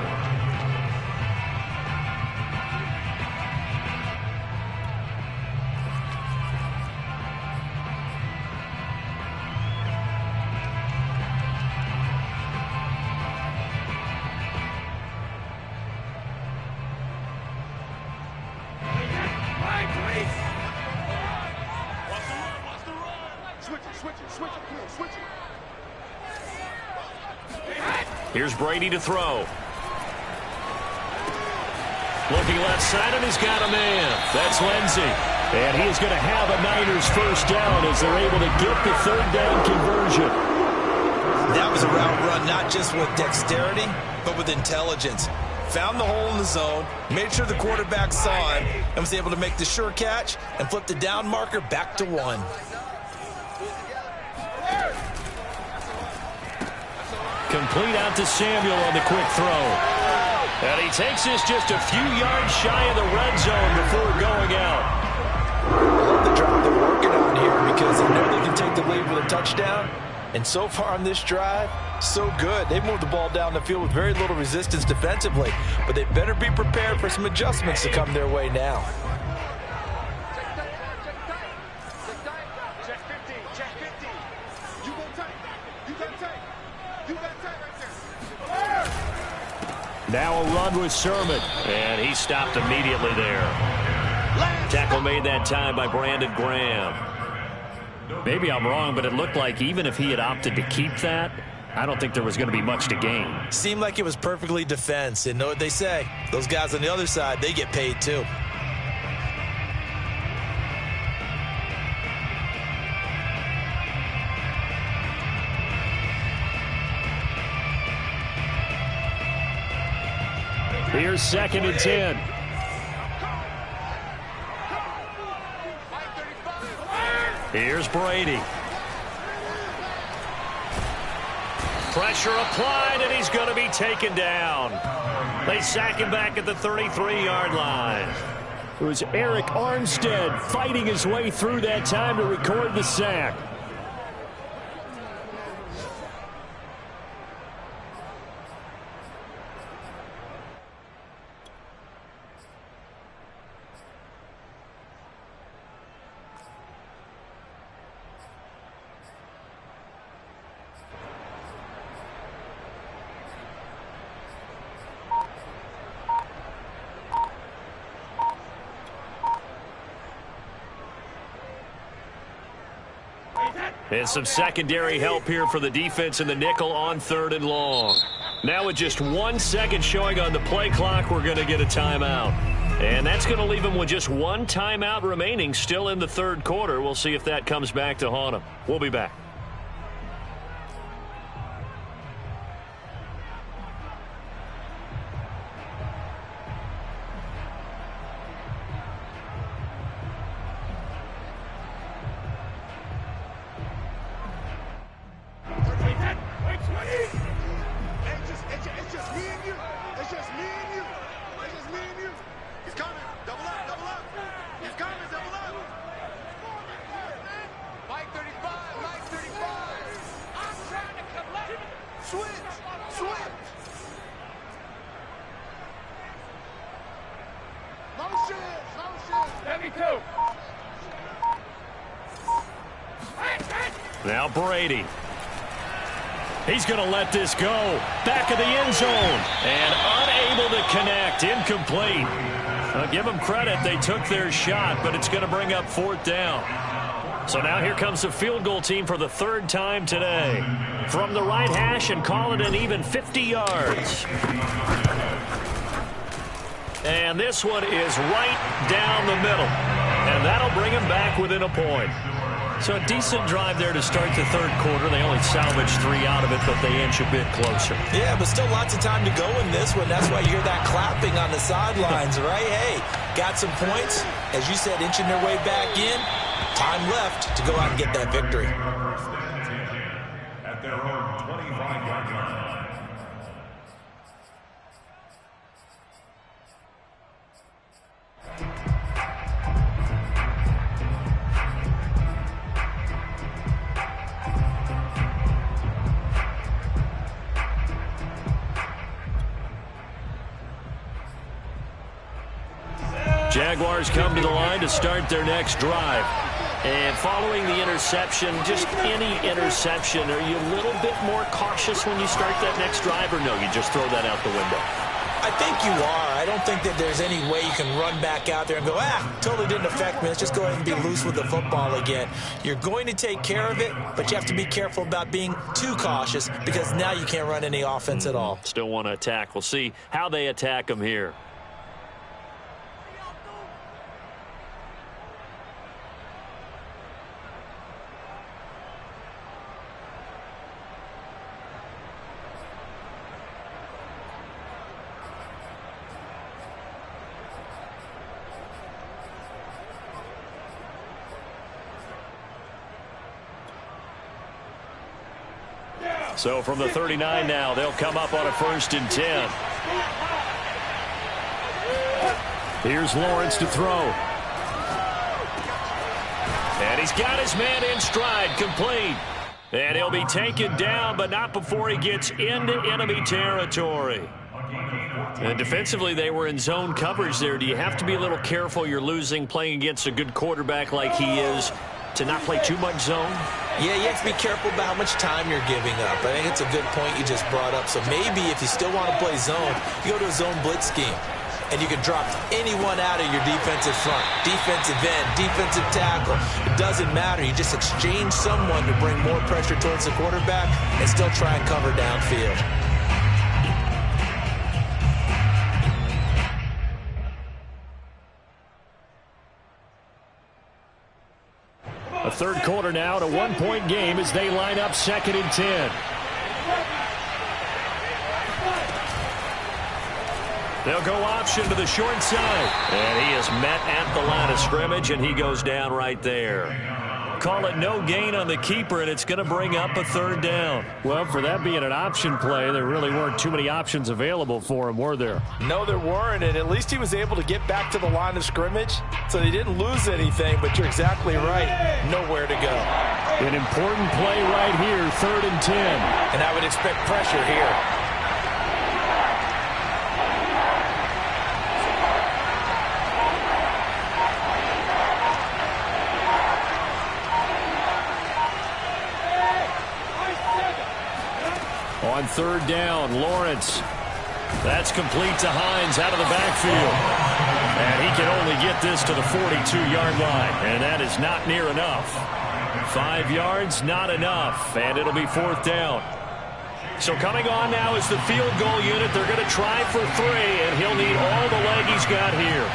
A: Here's Brady to throw. Looking left side, and he's got a man. That's Lindsey. And he is going to have a Niners first down as they're able to get the 3rd down conversion.
B: That was a route run not just with dexterity, but with intelligence. Found the hole in the zone, made sure the quarterback saw him, and was able to make the sure catch and flip the down marker back to 1.
A: Complete out to Samuel on the quick throw. And he takes this just a few yards shy of the red zone before going out.
B: I love the drive they're working on here because they know they can take the lead with a touchdown. And so far on this drive, so good. They moved the ball down the field with very little resistance defensively. But they better be prepared for some adjustments to come their way now.
A: Now a run with Sermon. And he stopped immediately there. Tackle made that time by Brandon Graham. Maybe I'm wrong, but it looked like even if he had opted to keep that, I don't think there was going to be much to gain.
B: Seemed like it was perfectly defense. And know what they say? Those guys on the other side, they get paid too.
A: Here's 2nd and 10. Here's Brady. Pressure applied, and he's going to be taken down. They sack him back at the 33-yard line.
E: It was Eric Armstead fighting his way through that time to record the sack.
A: And some secondary help here for the defense in the nickel on 3rd and long. Now with just 1 second showing on the play clock, we're going to get a timeout. And that's going to leave them with just 1 timeout remaining still in the 3rd quarter. We'll see if that comes back to haunt them. We'll be back.
E: Now Brady. He's going to let this go. Back of the end zone. And unable to connect. Incomplete. Give them credit. They took their shot, but it's going to bring up 4th down. So now here comes the field goal team for the 3rd time today. From the right hash and call it an even 50 yards. And this one is right down the middle. And that'll bring him back within a point. So a decent drive there to start the 3rd quarter. They only salvaged 3 out of it, but they inch a bit closer.
B: Yeah, but still lots of time to go in this one. That's why you hear that clapping on the sidelines, right? Hey, got some points. As you said, inching their way back in. Time left to go out and get that victory.
C: At their own 25-yard line.
E: Jaguars come to the line to start their next drive. And following the interception, just any interception, are you a little bit more cautious when you start that next drive, or no, you just throw that out the window?
B: I think you are. I don't think that there's any way you can run back out there and go, totally didn't affect me. Let's just go ahead and be loose with the football again. You're going to take care of it, but you have to be careful about being too cautious because now you can't run any offense at all.
E: Still want to attack. We'll see how they attack them here. So from the 39 now, they'll come up on a 1st and 10. Here's Lawrence to throw. And he's got his man in stride, complete. And he'll be taken down, but not before he gets into enemy territory. And defensively, they were in zone coverage there. Do you have to be a little careful? You're losing, playing against a good quarterback like he is, to not play too much zone?
B: Yeah, you have to be careful about how much time you're giving up. I think it's a good point you just brought up. So maybe if you still want to play zone, you go to a zone blitz scheme. And you can drop anyone out of your defensive front, defensive end, defensive tackle. It doesn't matter. You just exchange someone to bring more pressure towards the quarterback and still try and cover downfield.
E: A 3rd quarter now, and a 1-point game as they line up 2nd and 10. They'll go option to the short side. And he is met at the line of scrimmage, and he goes down right there. Call it no gain on the keeper, and it's going to bring up a 3rd down. Well, for that being an option play, there really weren't too many options available for him, were there?
B: No, there weren't, and at least he was able to get back to the line of scrimmage, so they didn't lose anything, but you're exactly right. Nowhere to go.
E: An important play right here, 3rd and 10.
B: And I would expect pressure here.
E: On 3rd down, Lawrence. That's complete to Hines out of the backfield. And he can only get this to the 42-yard line, and that is not near enough.
A: 5 yards, not enough, and it'll be 4th down. So coming on now is the field goal unit. They're going to try for 3, and he'll need all the leg he's got here.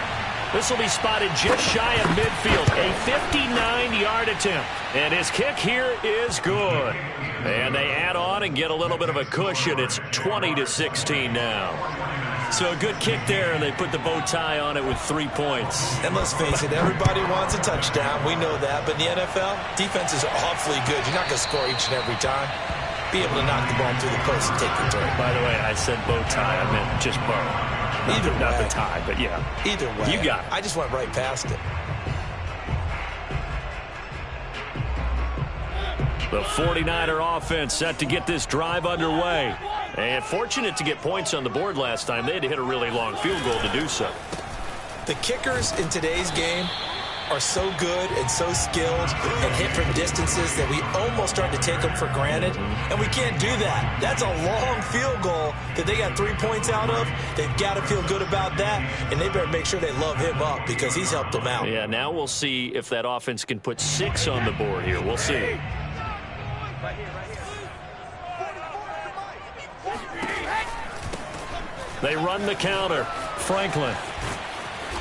A: This will be spotted just shy of midfield, a 59-yard attempt. And his kick here is good. And they add on and get a little bit of a cushion. It's 20-16 now. So a good kick there, and they put the bow tie on it with 3 points.
B: And let's face it, everybody wants a touchdown. We know that. But in the NFL, defense is awfully good. You're not going to score each and every time. Be able to knock the ball through the post and take the turn.
A: By the way, I said bow tie. I meant just bow. Not the tie, but yeah.
B: Either way.
A: You got it.
B: I just went right past it.
A: The 49er offense set to get this drive underway. And fortunate to get points on the board last time. They had to hit a really long field goal to do so.
B: The kickers in today's game are so good and so skilled and hit from distances that we almost start to take them for granted. And we can't do that. That's a long field goal that they got 3 points out of. They've got to feel good about that, and they better make sure they love him up because he's helped them out.
A: Yeah, now we'll see if that offense can put 6 on the board here. We'll see. They run the counter. Franklin.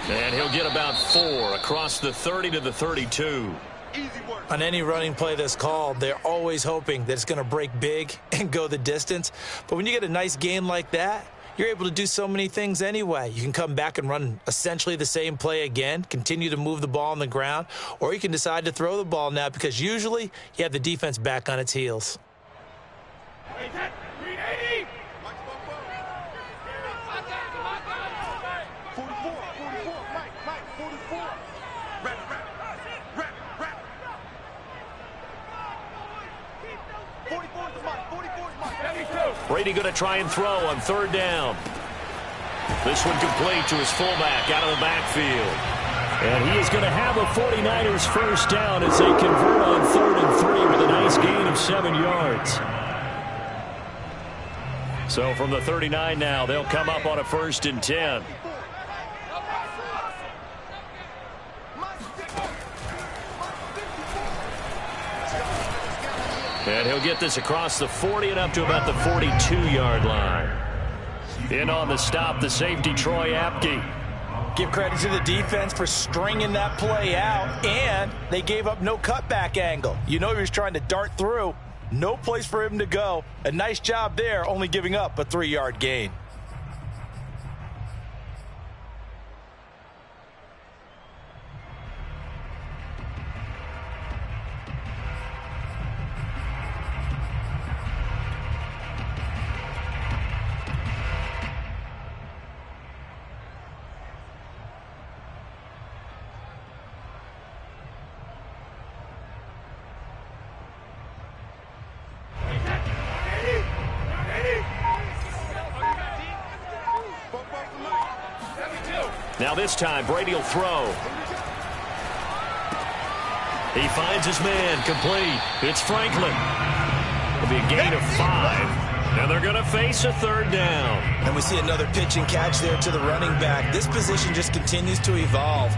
A: And he'll get about 4 across the 30 to the 32.
B: On any running play that's called, they're always hoping that it's going to break big and go the distance. But when you get a nice gain like that, you're able to do so many things anyway. You can come back and run essentially the same play again, continue to move the ball on the ground, or you can decide to throw the ball now because usually you have the defense back on its heels.
A: Brady going to try and throw on 3rd down. This one complete to his fullback out of the backfield. And he is going to have a 49ers first down as they convert on 3rd and 3 with a nice gain of 7 yards. So from the 39 now, they'll come up on a 1st and 10. And he'll get this across the 40 and up to about the 42-yard line. In on the stop, the safety, Troy Apke.
B: Give credit to the defense for stringing that play out, and they gave up no cutback angle. You know he was trying to dart through. No place for him to go. A nice job there, only giving up a 3-yard gain.
A: Now this time, Brady will throw. He finds his man, complete. It's Franklin. It'll be a gain of 5. And they're going to face a 3rd down.
B: And we see another pitch and catch there to the running back. This position just continues to evolve.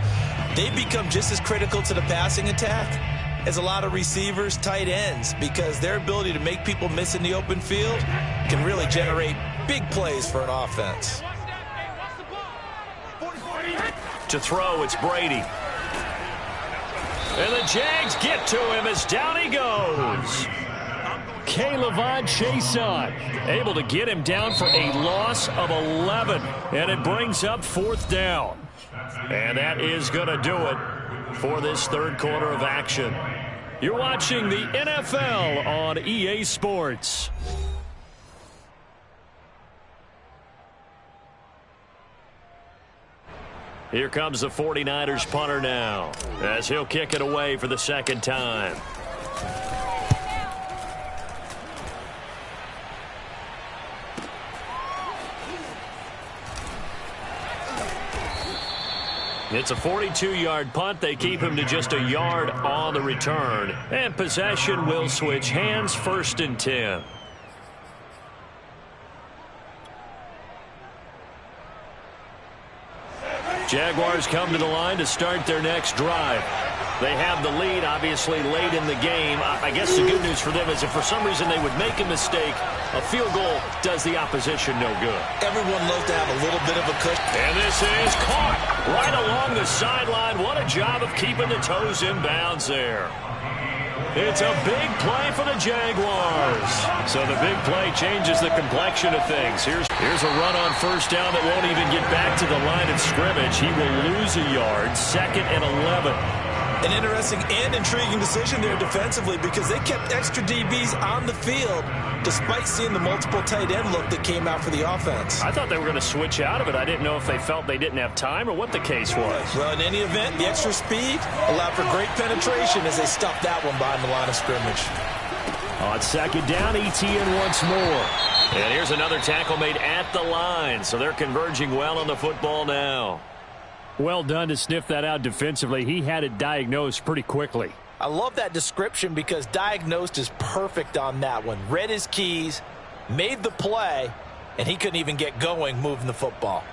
B: They've become just as critical to the passing attack as a lot of receivers, tight ends, because their ability to make people miss in the open field can really generate big plays for an offense.
A: To throw, it's Brady. And the Jags get to him as down he goes. K'Lavon Chaisson able to get him down for a loss of 11. And it brings up 4th down. And that is going to do it for this 3rd quarter of action. You're watching the NFL on EA Sports. Here comes the 49ers punter now, as he'll kick it away for the 2nd time. It's a 42-yard punt. They keep him to just a yard on the return. And possession will switch hands, 1st and 10. Jaguars come to the line to start their next drive. They have the lead, obviously, late in the game. I guess the good news for them is if for some reason they would make a mistake, a field goal does the opposition no good.
B: Everyone loves to have a little bit of a cushion.
A: And this is caught right along the sideline. What a job of keeping the toes in bounds there. It's a big play for the Jaguars. So the big play changes the complexion of things. Here's a run on first down that won't even get back to the line of scrimmage. He will lose a yard, 2nd and 11.
B: An interesting and intriguing decision there defensively because they kept extra DBs on the field despite seeing the multiple tight end look that came out for the offense.
A: I thought they were going to switch out of it. I didn't know if they felt they didn't have time or what the case was.
B: Well, in any event, the extra speed allowed for great penetration as they stuffed that one behind the line of scrimmage.
E: On 2nd down, ETN once more.
A: And here's another tackle made at the line, so they're converging well on the football now.
E: Well done to sniff that out defensively. He had it diagnosed pretty quickly.
B: I love that description because diagnosed is perfect on that one. Read his keys, made the play, and he couldn't even get going moving the football.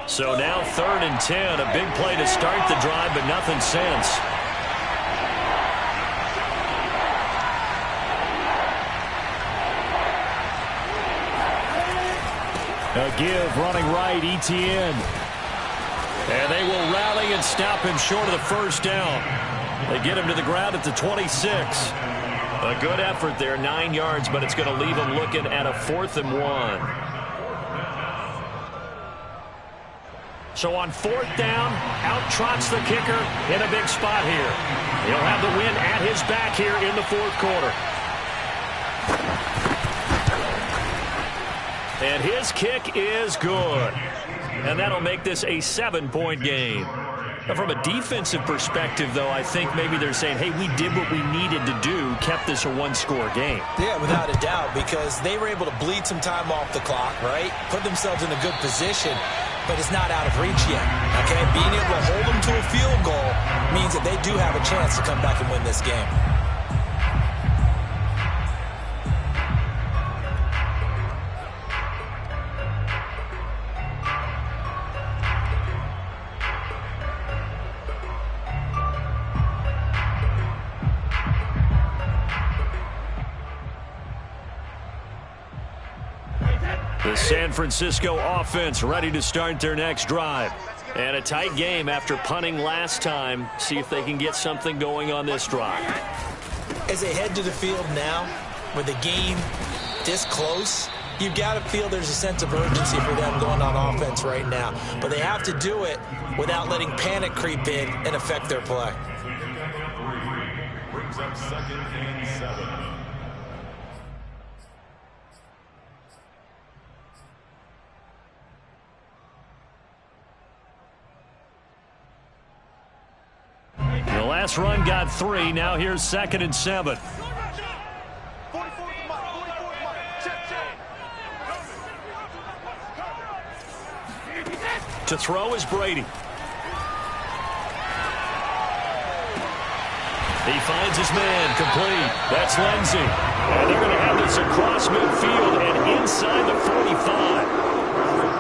A: So now 3rd and 10, a big play to start the drive, but nothing since.
E: A give running right, ETN.
A: And they will rally and stop him short of the first down. They get him to the ground at the 26. A good effort there, 9 yards, but it's going to leave him looking at a 4th and 1. So on 4th down, out trots the kicker in a big spot here. He'll have the win at his back here in the 4th quarter. And his kick is good. And that'll make this a 7-point game. Now, from a defensive perspective, though, I think maybe they're saying, hey, we did what we needed to do, kept this a 1-score game.
B: Yeah, without a doubt, because they were able to bleed some time off the clock, right? Put themselves in a good position, but it's not out of reach yet, okay? Being able to hold them to a field goal means that they do have a chance to come back and win this game.
A: The San Francisco offense ready to start their next drive. And a tight game after punting last time. See if they can get something going on this drive.
B: As they head to the field now, with the game this close, you've got to feel there's a sense of urgency for them going on offense right now. But they have to do it without letting panic creep in and affect their play.
C: Brings up 2nd and 7.
A: The last run got 3. Now here's 2nd and 7. To throw is Brady. He finds his man, complete. That's Lindsey. And they're going to have this across midfield and inside the 45.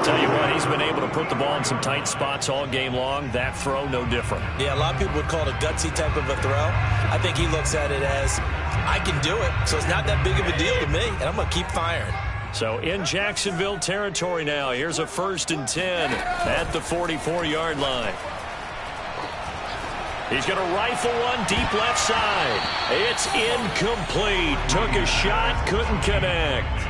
A: Tell you what, he's been able to put the ball in some tight spots all game long. That throw, no different.
B: Yeah, a lot of people would call it a gutsy type of a throw. I think he looks at it as, I can do it, so it's not that big of a deal to me, and I'm going to keep firing.
A: So in Jacksonville territory now, here's a 1st and 10 at the 44-yard line. He's going to rifle one deep left side. It's incomplete. Took a shot, couldn't connect.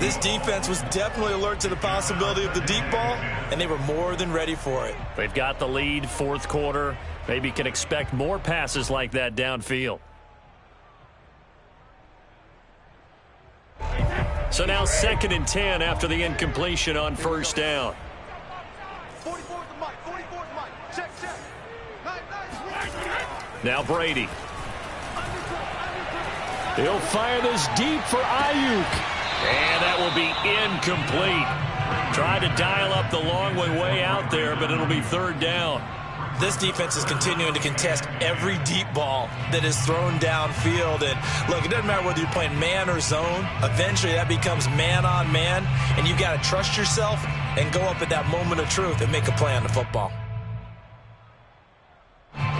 B: This defense was definitely alert to the possibility of the deep ball, and they were more than ready for it.
A: They've got the lead, 4th quarter. Maybe can expect more passes like that downfield. So now 2nd and 10 after the incompletion on 1st down.
D: 44 to Mike, 44 to Mike. Check.
A: Now Brady.
E: He'll fire this deep for Ayuk.
A: And that will be incomplete. Tried to dial up the long one way out there, but it'll be 3rd down.
B: This defense is continuing to contest every deep ball that is thrown downfield. And look, it doesn't matter whether you're playing man or zone. Eventually that becomes man on man, and you've got to trust yourself and go up at that moment of truth and make a play on the football.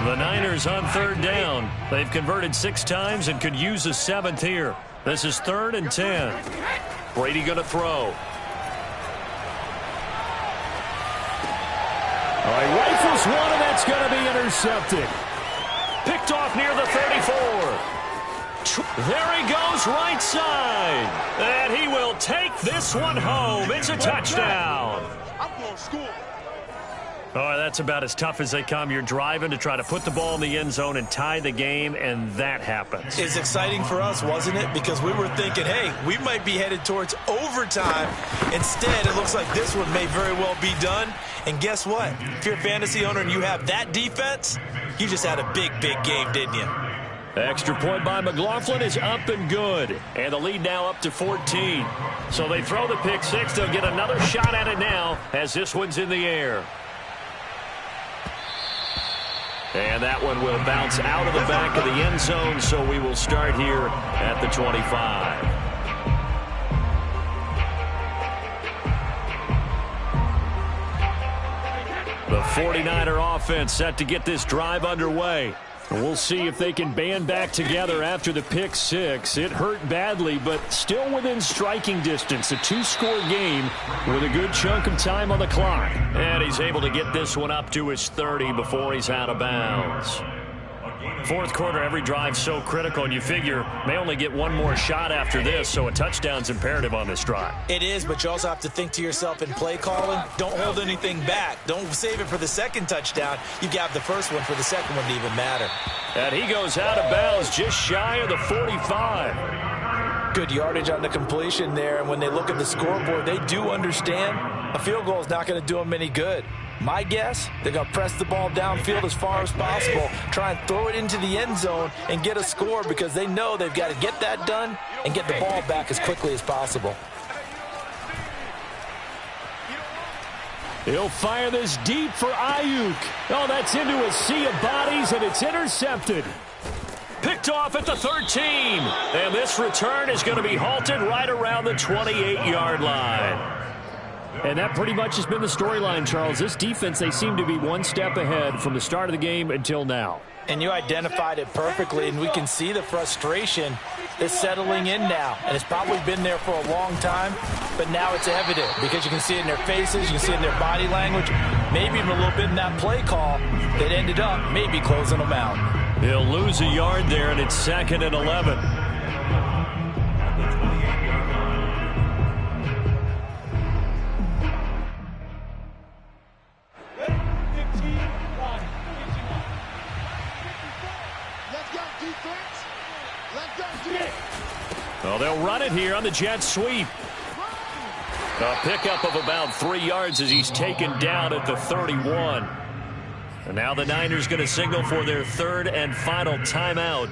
A: The Niners on third down. They've converted 6 times and could use a 7th here. This is 3rd and 10. Brady going to throw.
E: All right, rifles one, and that's going to be intercepted.
A: Picked off near the 34. There he goes, right side. And he will take this one home. It's a touchdown.
D: I'm going to school.
A: Oh, that's about as tough as they come. You're driving to try to put the ball in the end zone and tie the game, and that happens.
B: It's exciting for us, wasn't it? Because we were thinking, hey, we might be headed towards overtime. Instead, it looks like this one may very well be done. And guess what? If you're a fantasy owner and you have that defense, you just had a big, big game, didn't you?
A: Extra point by McLaughlin is up and good. And the lead now up to 14. So they throw the pick six. They'll get another shot at it now as this one's in the air. And that one will bounce out of the back of the end zone, so we will start here at the 25. The 49er offense set to get this drive underway. We'll see if they can band back together after the pick six. It hurt badly, but still within striking distance. A 2-score game with a good chunk of time on the clock. And he's able to get this one up to his 30 before he's out of bounds. Fourth quarter, every drive's so critical, and you figure may only get one more shot after this, so a touchdown's imperative on this drive.
B: It is, but you also have to think to yourself in play calling, don't hold anything back. Don't save it for the second touchdown. You got the first one for the second one to even matter.
A: And he goes out of bounds just shy of the 45.
B: Good yardage on the completion there, and when they look at the scoreboard, they do understand a field goal is not going to do them any good. My guess, they're going to press the ball downfield as far as possible, try and throw it into the end zone and get a score because they know they've got to get that done and get the ball back as quickly as possible.
E: He'll fire this deep for Ayuk. Oh, that's into a sea of bodies, and it's intercepted.
A: Picked off at the 13. And this return is going to be halted right around the 28-yard line.
E: And that pretty much has been the storyline, Charles. This defense, they seem to be one step ahead from the start of the game until now.
B: And you identified it perfectly, and we can see the frustration is settling in now. And it's probably been there for a long time, but now it's evident because you can see it in their faces, you can see it in their body language, maybe even a little bit in that play call that ended up maybe closing them out.
A: He'll lose a yard there, and it's 2nd and 11. Well, they'll run it here on the jet sweep. A pickup of about 3 yards as he's taken down at the 31. And now the Niners going to signal for their third and final timeout.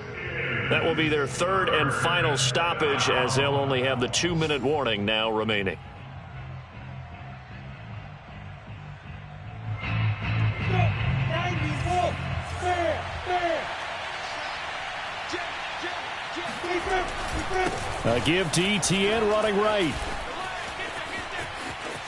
A: That will be their third and final stoppage as they'll only have the 2-minute warning now remaining.
E: A give to ETN running right.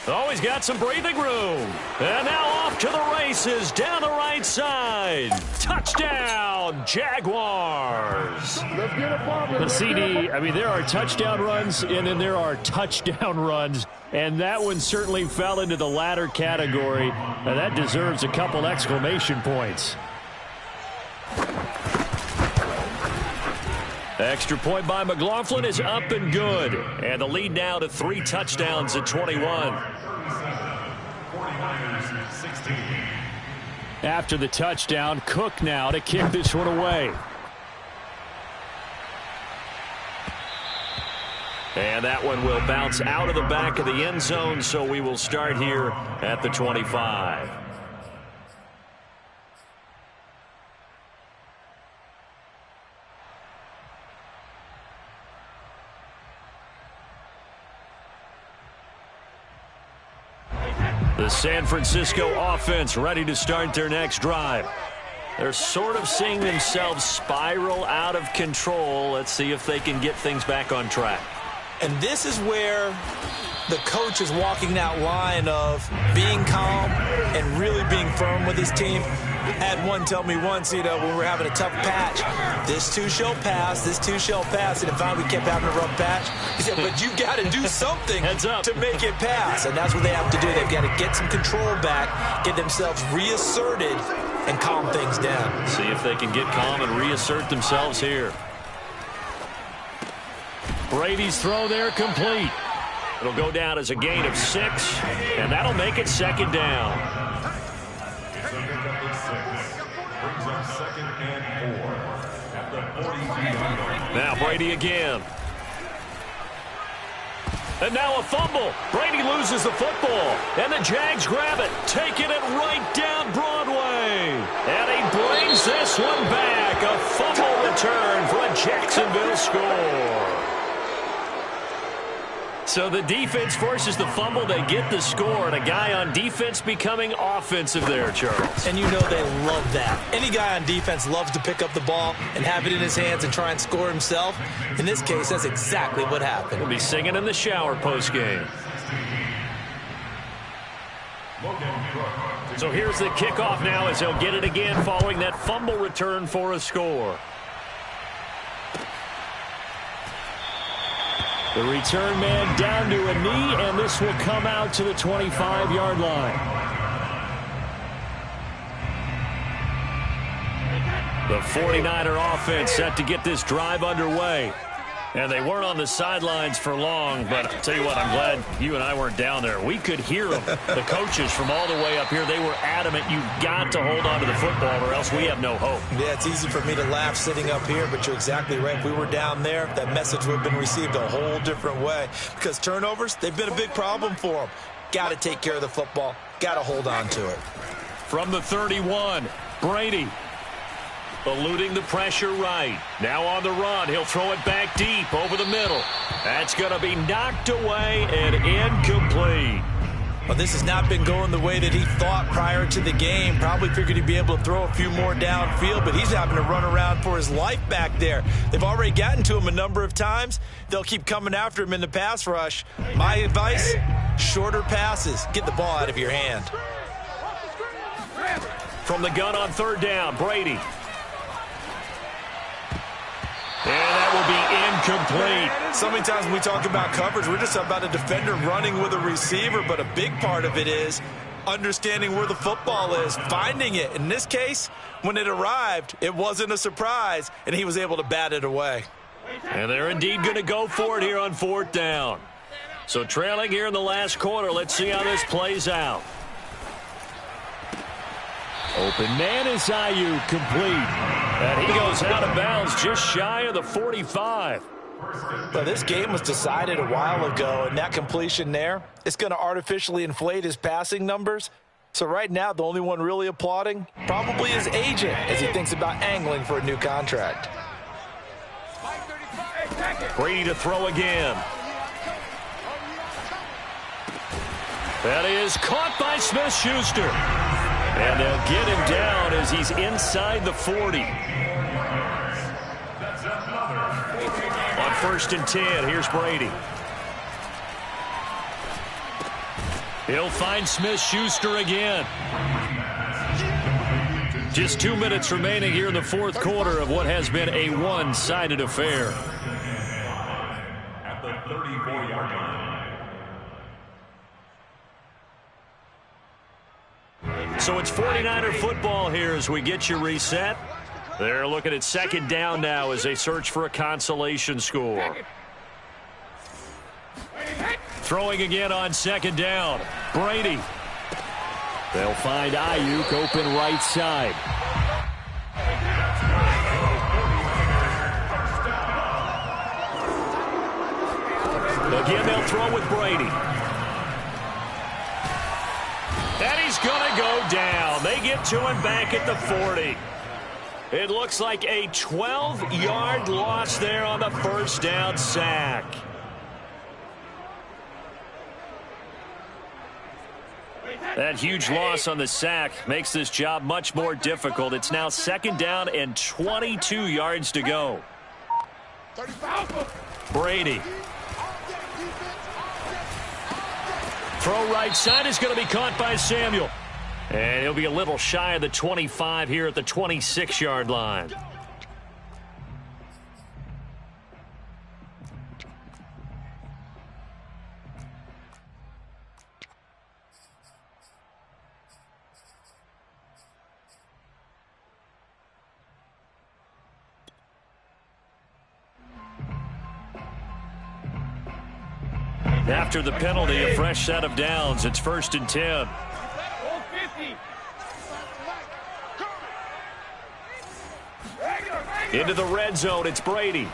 A: Oh, he's got some breathing room. And now off to the races down the right side. Touchdown, Jaguars.
E: The CD, I mean, there are touchdown runs, and then there are touchdown runs. And that one certainly fell into the latter category. And that deserves a couple exclamation points.
A: Extra point by McLaughlin is up and good. And the lead now to 3 touchdowns at 21.
E: After the touchdown, Cook now to kick this one away.
A: And that one will bounce out of the back of the end zone, so we will start here at the 25. The San Francisco offense ready to start their next drive. They're sort of seeing themselves spiral out of control. Let's see if they can get things back on track.
B: And this is where the coach is walking that line of being calm and really being firm with his team. I had one tell me once, when we were having a tough patch, this too shall pass, this too shall pass. And if we kept having a rough patch, he said, but you've got to do something to make it pass. And that's what they have to do. They've got to get some control back, get themselves reasserted, and calm things down.
A: See if they can get calm and reassert themselves here. Brady's throw there complete. It'll go down as a gain of 6, and that'll make it 2nd down. Now Brady again. And now a fumble. Brady loses the football, and the Jags grab it, taking it right down Broadway. And he brings this one back. A fumble return for a Jacksonville score. So the defense forces the fumble. They get the score, and a guy on defense becoming offensive there, Charles.
B: And you know they love that. Any guy on defense loves to pick up the ball and have it in his hands and try and score himself. In this case, that's exactly what happened.
A: He'll be singing in the shower postgame. So here's the kickoff now as he'll get it again following that fumble return for a score. The return man down to a knee, and this will come out to the 25-yard line. The 49er offense set to get this drive underway. And they weren't on the sidelines for long, but I'll tell you what, I'm glad you and I weren't down there. We could hear them, the coaches from all the way up here. They were adamant, you've got to hold on to the football or else we have no hope.
B: Yeah, it's easy for me to laugh sitting up here, but you're exactly right. If we were down there, that message would have been received a whole different way. Because turnovers, they've been a big problem for them. Got to take care of the football. Got to hold on to it.
A: From the 31, Brady. Eluding the pressure right. Now on the run. He'll throw it back deep over the middle. That's going to be knocked away and incomplete.
B: Well, this has not been going the way that he thought prior to the game. Probably figured he'd be able to throw a few more downfield, but he's having to run around for his life back there. They've already gotten to him a number of times. They'll keep coming after him in the pass rush. My advice, shorter passes. Get the ball out of your hand.
A: From the gun on 3rd down, Brady. And that will be incomplete.
B: So many times when we talk about coverage, we're just about a defender running with a receiver, but a big part of it is understanding where the football is, finding it. In this case, when it arrived, it wasn't a surprise, and he was able to bat it away.
A: And they're indeed going to go for it here on 4th down. So trailing here in the last quarter, let's see how this plays out. Open man is Ayuk, complete. And he goes out of bounds just shy of the 45.
B: But this game was decided a while ago, and that completion there, it's going to artificially inflate his passing numbers. So right now, the only one really applauding probably his agent as he thinks about angling for a new contract.
A: Brady to throw again. That is caught by Smith-Schuster. And they'll get him down as he's inside the 40. On 1st and 10, here's Brady. He'll find Smith-Schuster again. Just 2 minutes remaining here in the 4th quarter of what has been a one-sided affair.
C: At the 34-yard line.
A: So it's 49er football here as we get you reset. They're looking at 2nd down now as they search for a consolation score. Throwing again on 2nd down. Brady. They'll find Ayuk open right side. Again, they'll throw with Brady. And he's going to go down. They get to him back at the 40. It looks like a 12-yard loss there on the 1st down sack. That huge loss on the sack makes this job much more difficult. It's now 2nd down and 22 yards to go. Brady. Throw right side is going to be caught by Samuel. And he'll be a little shy of the 25 here at the 26-yard line. After the penalty, a fresh set of downs. It's 1st and 10. Into the red zone, it's Brady.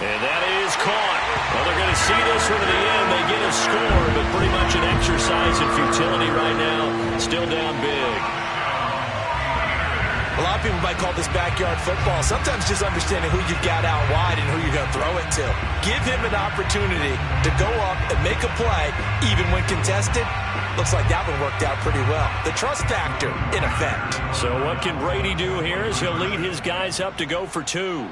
A: And that is caught. Well, they're going to see this one to the end. They get a score, but pretty much an exercise in futility right now. Still down big.
B: A lot of people might call this backyard football. Sometimes just understanding who you've got out wide and who you're going to throw it to. Give him an opportunity to go up and make a play, even when contested. Looks like that one worked out pretty well. The trust factor in effect.
A: So what can Brady do here is he'll lead his guys up to go for 2.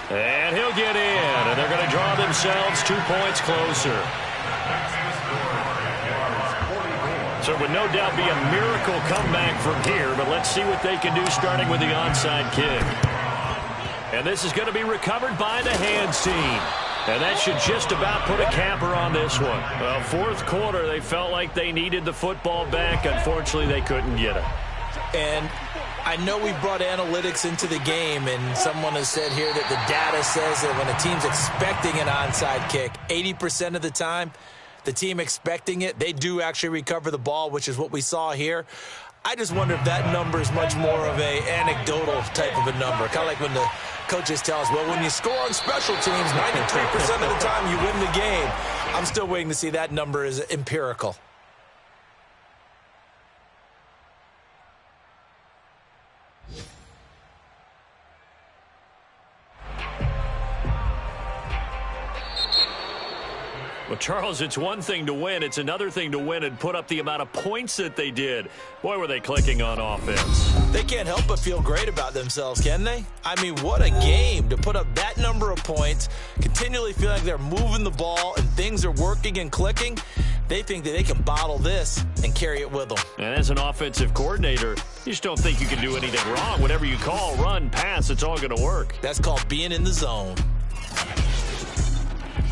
A: And he'll get in, and they're going to draw themselves 2 points closer. So it would no doubt be a miracle comeback from here, but let's see what they can do starting with the onside kick. And this is going to be recovered by the hands team. And that should just about put a capper on this one. Well, 4th quarter, they felt like they needed the football back. Unfortunately, they couldn't get it.
B: And I know we brought analytics into the game, and someone has said here that the data says that when a team's expecting an onside kick, 80% of the time, the team expecting it, they do actually recover the ball, which is what we saw here. I just wonder if that number is much more of a anecdotal type of a number. Kind of like when the coaches tell us, well, when you score on special teams, 93% of the time you win the game. I'm still waiting to see that number is empirical.
A: Well, Charles, it's one thing to win. It's another thing to win and put up the amount of points that they did. Boy, were they clicking on offense.
B: They can't help but feel great about themselves, can they? I mean, what a game to put up that number of points, continually feeling like they're moving the ball and things are working and clicking. They think that they can bottle this and carry it with them.
A: And as an offensive coordinator, you just don't think you can do anything wrong. Whatever you call, run, pass, it's all going to work.
B: That's called being in the zone.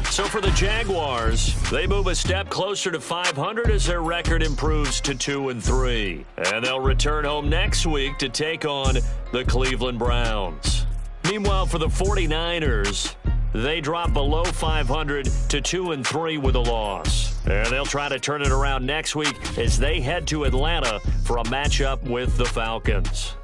A: So for the Jaguars, they move a step closer to 500 as their record improves to 2-3. And they'll return home next week to take on the Cleveland Browns. Meanwhile, for the 49ers, they drop below 500 to 2-3 with a loss. And they'll try to turn it around next week as they head to Atlanta for a matchup with the Falcons.